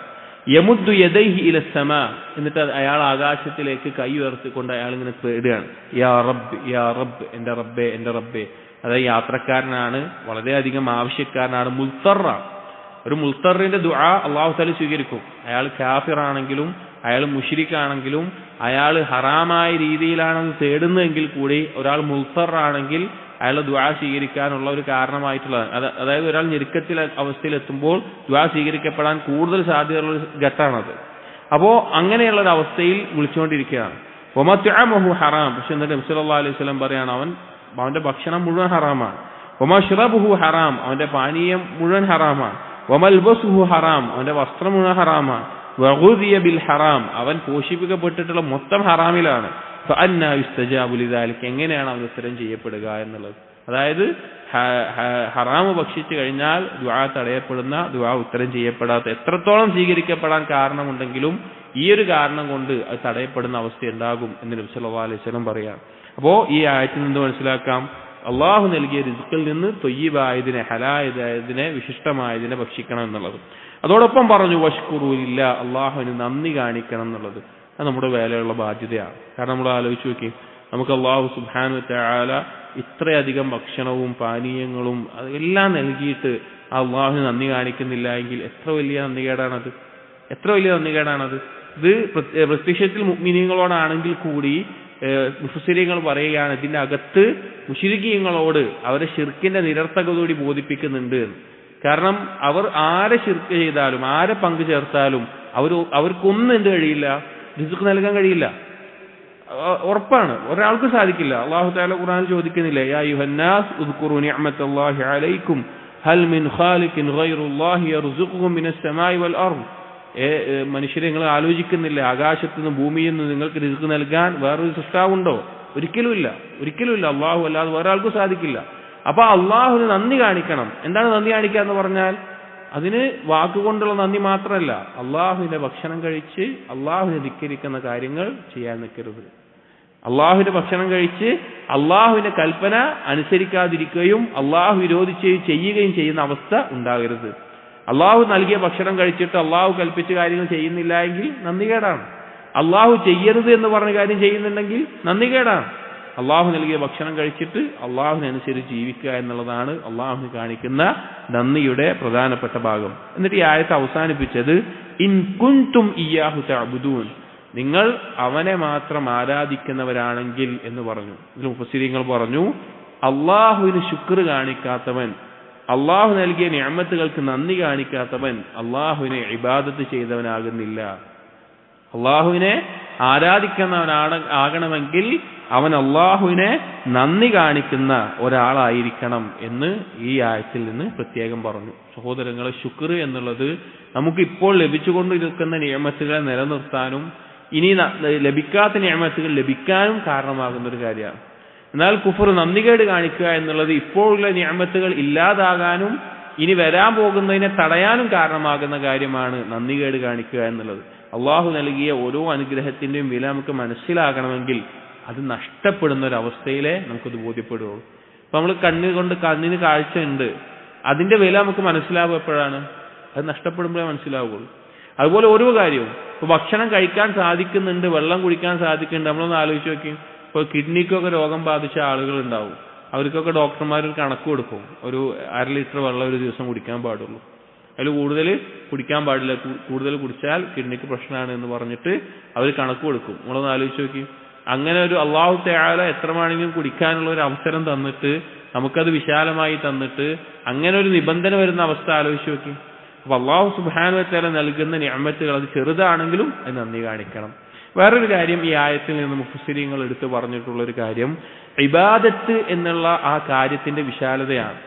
യമുദ്ദു യദൈഹി ഇല സമാ, എന്നിട്ട് അയാൾ ആകാശത്തിലേക്ക് കൈ ഉയർത്തിക്കൊണ്ട് അയാൾ ഇങ്ങനെ തേടുകയാണ്, യാ റബ്ബ് യാ റബ്ബ്, എന്റെ റബ്ബേ എന്റെ റബ്ബേ. അതായത് യാത്രക്കാരനാണ്, വളരെയധികം ആവശ്യക്കാരനാണ്, മുൽത്തറാണ്. ഒരു മുൽത്തറിന്റെ ദുആ അല്ലാഹു തആല സ്വീകരിക്കും. അയാൾ കാഫിറാണെങ്കിലും അയാൾ മുശ്രിക്കാണെങ്കിലും അയാൾ ഹറാമായ രീതിയിലാണെന്ന് തേടുന്നതെങ്കിൽ കൂടി ഒരാൾ മുൽത്തറാണെങ്കിൽ അയാളുടെ ദുആ സ്വീകരിക്കാനുള്ള ഒരു കാരണമായിട്ടുള്ളതാണ്. അതായത് ഒരാൾ ഞെരുക്കത്തിൽ അവസ്ഥയിലെത്തുമ്പോൾ ദുആ സ്വീകരിക്കപ്പെടാൻ കൂടുതൽ സാധ്യതയുള്ള ഒരു ഘട്ടമാണത്. അപ്പോ അങ്ങനെയുള്ള ഒരു അവസ്ഥയിൽ വിളിച്ചുകൊണ്ടിരിക്കുകയാണ്. വമത്അമഹു ഹറാം, പക്ഷെ എന്നിട്ട് നബി സല്ലല്ലാഹു അലൈഹി വസല്ലം പറയാണ്, അവന്റെ ഭക്ഷണം മുഴുവൻ ഹറാമാണ്. വമശ്റബുഹു ഹറാം, അവന്റെ പാനീയം മുഴുവൻ ഹറാമാണ്. വമൽബസുഹു ഹറാം, അവന്റെ വസ്ത്രം മുഴുവൻ ഹറാമാണ്. വഗുദിയ ബിൽ ഹറാം, അവൻ പോഷിപ്പിക്കപ്പെട്ടിട്ടുള്ള മൊത്തം ഹറാമിലാണ്. ഫഅന്നാ യുസ്തജാബു ലിദാലിക, എങ്ങനെയാണ് അവൻ ഉത്തരം ചെയ്യപ്പെടുക എന്നുള്ളത്. അതായത് ഹറാമ് ഭക്ഷിച്ചു കഴിഞ്ഞാൽ ദുആ തടയപ്പെടുന്ന, ദുആ ഉത്തരം ചെയ്യപ്പെടാത്ത, എത്രത്തോളം സ്വീകരിക്കപ്പെടാൻ കാരണമുണ്ടെങ്കിലും ഈ ഒരു കാരണം കൊണ്ട് അത് തടയപ്പെടുന്ന അവസ്ഥ ഉണ്ടാകും എന്ന് നബി സല്ലല്ലാഹു അലൈഹി വസല്ലം പറയാം. അപ്പോ ഈ ആയത്തിൽ നിന്ന് മനസ്സിലാക്കാം, അള്ളാഹു നൽകിയ റിസ്കിൽ നിന്ന് ത്വയ്യിബായതിനെ, ഹലാലായതിനെ, വിശിഷ്ടമായതിനെ ഭക്ഷിക്കണം എന്നുള്ളത്. അതോടൊപ്പം പറഞ്ഞു വഷ്കുറൂ ലില്ലാ, അള്ളാഹുവിന് നന്ദി കാണിക്കണം എന്നുള്ളത്. അത് നമ്മുടെ വേലയുള്ള ബാധ്യതയാണ്. കാരണം നമ്മൾ ആലോചിച്ച് നോക്കി, നമുക്ക് അള്ളാഹു സുബ്ഹാനഹു വ തആല ഇത്രയധികം ഭക്ഷണവും പാനീയങ്ങളും അതെല്ലാം നൽകിയിട്ട് അള്ളാഹുവിന് നന്ദി കാണിക്കുന്നില്ല എങ്കിൽ എത്ര വലിയ നന്ദികേടാണത്, എത്ര വലിയ നന്ദികേടാണത്. ഇത് പ്രത്യക്ഷത്തിൽ മുഅ്മിനീങ്ങളോടാണെങ്കിൽ കൂടി മുഫസ്സിരീങ്ങൾ പറയുകയാണ്, ഇതിന്റെ അകത്ത് മുശ്രിക്കീങ്ങളോട് അവരെ ശിർക്കിന്റെ നിരർത്ഥകതയോടെ ബോധിപ്പിക്കുന്നുണ്ട്. കാരണം അവർ ആരെ ശിർക്ക് ചെയ്താലും ആരെ പങ്കു ചേർത്താലും അവർക്കൊന്നും എന്ത് കഴിയില്ല, റിസ്ക് നൽകാൻ കഴിയില്ല, ഉറപ്പാണ്, ഒരാൾക്ക് സാധിക്കില്ല. അല്ലാഹു തആല ഖുർആനിൽ ചോദിക്കുന്നില്ലേ, യാ അയ്യുഹന്നാസ് ഉദ്കുറൂ നിഅമത്തല്ലാഹി അലൈക്കും ഹൽ മിൻ ഖാലിഖിൻ ഗൈറുല്ലാഹി യർസുഖുകും മിനസ് സമാഇ വൽ അർദ്. മനുഷ്യരെ, നിങ്ങൾ ആലോചിക്കുന്നില്ല, ആകാശത്തു നിന്ന് ഭൂമിയിൽ നിന്ന് നിങ്ങൾക്ക് റിസ്ക് നൽകാൻ വേറൊരു സൃഷ്ടാവുണ്ടോ? ഒരിക്കലുമില്ല, ഒരിക്കലുമില്ല. അള്ളാഹു അല്ലാതെ വേറെ ആൾക്കും സാധിക്കില്ല. അപ്പൊ അള്ളാഹുവിന് നന്ദി കാണിക്കണം. എന്താണ് നന്ദി കാണിക്കുക എന്ന് പറഞ്ഞാൽ, അതിന് വാക്കുകൊണ്ടുള്ള നന്ദി മാത്രമല്ല, അള്ളാഹുവിന്റെ ഭക്ഷണം കഴിച്ച് അള്ളാഹുവിനെ ധിക്കരിക്കുന്ന കാര്യങ്ങൾ ചെയ്യാൻ നിൽക്കരുത്. അള്ളാഹുവിന്റെ ഭക്ഷണം കഴിച്ച് അള്ളാഹുവിന്റെ കൽപ്പന അനുസരിക്കാതിരിക്കുകയും അള്ളാഹു വിരോധിച്ച് ചെയ്യുകയും ചെയ്യുന്ന അവസ്ഥ ഉണ്ടാകരുത്. അള്ളാഹു നൽകിയ ഭക്ഷണം കഴിച്ചിട്ട് അള്ളാഹു കൽപ്പിച്ച കാര്യങ്ങൾ ചെയ്യുന്നില്ല എങ്കിൽ നന്ദികേടാണ്. അള്ളാഹു ചെയ്യരുത് എന്ന് പറഞ്ഞ കാര്യം ചെയ്യുന്നുണ്ടെങ്കിൽ നന്ദികേടാണ്. അള്ളാഹു നൽകിയ ഭക്ഷണം കഴിച്ചിട്ട് അള്ളാഹുവിനനുസരിച്ച് ജീവിക്കുക എന്നുള്ളതാണ് അള്ളാഹുവിന് കാണിക്കുന്ന നന്ദിയുടെ പ്രധാനപ്പെട്ട ഭാഗം. എന്നിട്ട് ഈ ആയത്ത് അവസാനിപ്പിച്ചത് ഇൻ കുൻതും ഇയ്യാഹു തഅബുദൂൻ, നിങ്ങൾ അവനെ മാത്രം ആരാധിക്കുന്നവരാണെങ്കിൽ എന്ന് പറഞ്ഞു. ഇതിൽ മുഫസ്സിരീങ്ങൾ പറഞ്ഞു, അള്ളാഹുവിന് ശുക്ർ കാണിക്കാത്തവൻ, അള്ളാഹു നൽകിയ നിഅമത്തുകൾക്ക് നന്ദി കാണിക്കാത്തവൻ അള്ളാഹുവിനെ ഇബാദത്ത് ചെയ്തവനാകുന്നില്ല. അള്ളാഹുവിനെ ആരാധിക്കുന്നവനാകണമെങ്കിൽ അവൻ അള്ളാഹുവിനെ നന്ദി കാണിക്കുന്ന ഒരാളായിരിക്കണം എന്ന് ഈ ആയത്തിൽ നിന്ന് പ്രത്യേകം പറഞ്ഞു. സഹോദരങ്ങളെ, ശുക്ർ എന്നുള്ളത് നമുക്ക് ഇപ്പോൾ ലഭിച്ചുകൊണ്ടിരിക്കുന്ന നിഅമത്തുകളെ നിലനിർത്താനും ഇനി ലഭിക്കാത്ത നിഅമത്തുകൾ ലഭിക്കാനും കാരണമാകുന്ന ഒരു കാര്യമാണ്. എന്നാൽ കുഫർ, നന്ദികേട് കാണിക്കുക എന്നുള്ളത് ഇപ്പോഴുള്ള നിഅമത്തുകൾ ഇല്ലാതാകാനും ഇനി വരാൻ പോകുന്നതിനെ തടയാനും കാരണമാകുന്ന കാര്യമാണ് നന്ദികേട് കാണിക്കുക എന്നുള്ളത്. അള്ളാഹു നൽകിയ ഓരോ അനുഗ്രഹത്തിന്റെയും വില നമുക്ക് മനസ്സിലാകണമെങ്കിൽ അത് നഷ്ടപ്പെടുന്ന ഒരു അവസ്ഥയിലേ നമുക്കത് ബോധ്യപ്പെടുകയുള്ളൂ. അപ്പൊ നമ്മൾ കണ്ണിന് കാഴ്ച ഉണ്ട്, അതിന്റെ വില നമുക്ക് മനസ്സിലാവുക എപ്പോഴാണ്? അത് നഷ്ടപ്പെടുമ്പോഴേ മനസ്സിലാവുകയുള്ളൂ. അതുപോലെ ഓരോ കാര്യവും, ഇപ്പൊ ഭക്ഷണം കഴിക്കാൻ സാധിക്കുന്നുണ്ട്, വെള്ളം കുടിക്കാൻ സാധിക്കുന്നുണ്ട്. നമ്മളൊന്ന് ആലോചിച്ച് നോക്കി, ഇപ്പോൾ കിഡ്നിക്കൊക്കെ രോഗം ബാധിച്ച ആളുകൾ ഉണ്ടാവും, അവർക്കൊക്കെ ഡോക്ടർമാർ ഒരു കണക്ക് കൊടുക്കും, ഒരു 1/2 ലിറ്റർ വെള്ളം ഒരു ദിവസം കുടിക്കാൻ പാടുള്ളൂ, അതിൽ കൂടുതൽ കുടിക്കാൻ പാടില്ല, കൂടുതൽ കുടിച്ചാൽ കിഡ്നിക്ക് പ്രശ്നമാണ് എന്ന് പറഞ്ഞിട്ട് അവർ കണക്ക് കൊടുക്കും. നമ്മളൊന്ന് ആലോചിച്ച് നോക്കി. അങ്ങനെ ഒരു അല്ലാഹു തആല എത്രമാണെങ്കിലും കുടിക്കാനുള്ള ഒരു അവസരം തന്നിട്ട് നമുക്കത് വിശാലമായി തന്നിട്ട് അങ്ങനെ ഒരു നിബന്ധന വരുന്ന അവസ്ഥ ആലോചിച്ച് നോക്കി. അപ്പൊ അല്ലാഹു സുബ്ഹാനഹു വ തആല നൽകുന്ന നിഅമത്തുകൾ അത് ചെറുതാണെങ്കിലും അത് നന്ദി കാണിക്കണം. വേറൊരു കാര്യം ഈ ആയത്തിൽ നിന്ന് മുഫസ്സിരീങ്ങൾ എടുത്തു പറഞ്ഞിട്ടുള്ള ഒരു കാര്യം ഇബാദത്ത് എന്നുള്ള ആ കാര്യത്തിന്റെ വിശാലതയാണ്.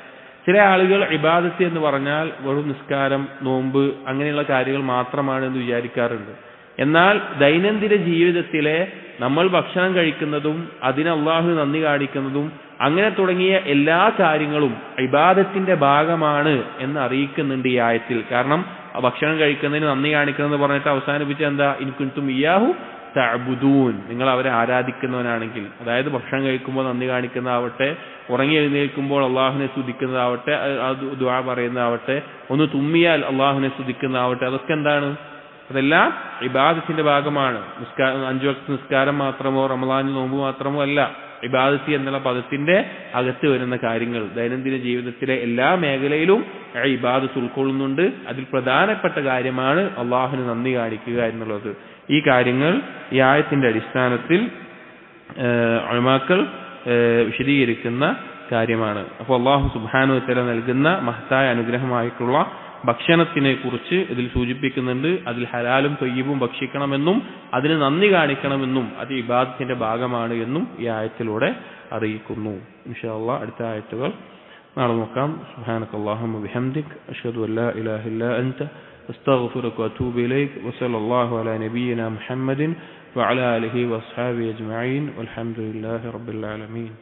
ചില ആളുകൾ ഇബാദത്ത് എന്ന് പറഞ്ഞാൽ വെറും നിസ്കാരം, നോമ്പ് അങ്ങനെയുള്ള കാര്യങ്ങൾ മാത്രമാണ് എന്ന് വിചാരിക്കാറുണ്ട്. എന്നാൽ ദൈനംദിന ജീവിതത്തിലെ നമ്മൾ ഭക്ഷണം കഴിക്കുന്നതും അതിന് അള്ളാഹു നന്ദി കാണിക്കുന്നതും അങ്ങനെ തുടങ്ങിയ എല്ലാ കാര്യങ്ങളും ഇബാദത്തിന്റെ ഭാഗമാണ് എന്ന് അറിയിക്കുന്നുണ്ട് ഈ ആയത്തിൽ. കാരണം ഭക്ഷണം കഴിക്കുന്നതിന് നന്ദി കാണിക്കണമെന്ന് പറഞ്ഞിട്ട് അവസാനിപ്പിച്ച എന്താ, ഇൻ കുൻതും ഇയ്യാഹു തഅബുദൂൻ, നിങ്ങൾ അവരെ ആരാധിക്കുന്നവനാണെങ്കിൽ, അതായത് ഭക്ഷണം കഴിക്കുമ്പോൾ നന്ദി കാണിക്കുന്നതാവട്ടെ, ഉറങ്ങി എഴുന്നേൽക്കുമ്പോൾ അള്ളാഹുവിനെ സ്തുതിക്കുന്നതാവട്ടെ, ദുആ പറയുന്നതാവട്ടെ, ഒന്ന് തുമ്മിയാൽ അള്ളാഹുവിനെ സ്തുതിക്കുന്നതാവട്ടെ, അതൊക്കെ എന്താണ്, അതെല്ലാം ഇബാദത്തിന്റെ ഭാഗമാണ്. 5 വക്ത് നിസ്കാരം മാത്രമോ റമളാനിൽ നോമ്പ് മാത്രമോ അല്ല. ഇബാദത്തി എന്നുള്ള പദത്തിന്റെ അകത്ത് വരുന്ന കാര്യങ്ങൾ ദൈനംദിന ജീവിതത്തിലെ എല്ലാ മേഖലയിലും ഇബാദത്ത് ഉൾക്കൊള്ളുന്നുണ്ട്. അതിൽ പ്രധാനപ്പെട്ട കാര്യമാണ് അള്ളാഹുവിന് നന്ദി കാണിക്കുക എന്നുള്ളത്. ഈ കാര്യങ്ങൾ ഈ ആയത്തിന്റെ അടിസ്ഥാനത്തിൽ ഉലമാക്കൾ വിശദീകരിക്കുന്ന കാര്യമാണ്. അപ്പോൾ അള്ളാഹു സുബ്ഹാനഹു വ തആല നൽകുന്ന മഹത്തായ അനുഗ്രഹമായിട്ടുള്ള ഭക്ഷണത്തിനെ കുറിച്ച് ഇതിൽ സൂചിപ്പിക്കുന്നുണ്ട്. അതിൽ ഹലാലും ത്വയ്യിബും ഭക്ഷിക്കണമെന്നും അതിന് നന്ദി കാണിക്കണമെന്നും അത് ഇബാദത്തിന്റെ ഭാഗമാണ് എന്നും ഈ ആയത്തിലൂടെ അറിയിക്കുന്നു. ഇൻഷാ അല്ലാഹ് അടുത്ത ആയത്തുകൾ നാളെ നോക്കാം. സുബ്ഹാനകല്ലാഹുമ്മ ബിഹംദിക അഷ്ഹദു അൻ ലാ ഇലാഹ ഇല്ലാ അൻത അസ്തഗ്ഫിറുക വഅതൂബു ഇലൈക വസല്ലല്ലാഹു അലാ നബിയിനാ മുഹമ്മദിൻ വഅലാ ആലിഹി വഅസ്ഹാബിഹി അജ്മഈൻ വൽഹംദുലില്ലാഹി റബ്ബിൽ ആലമീൻ.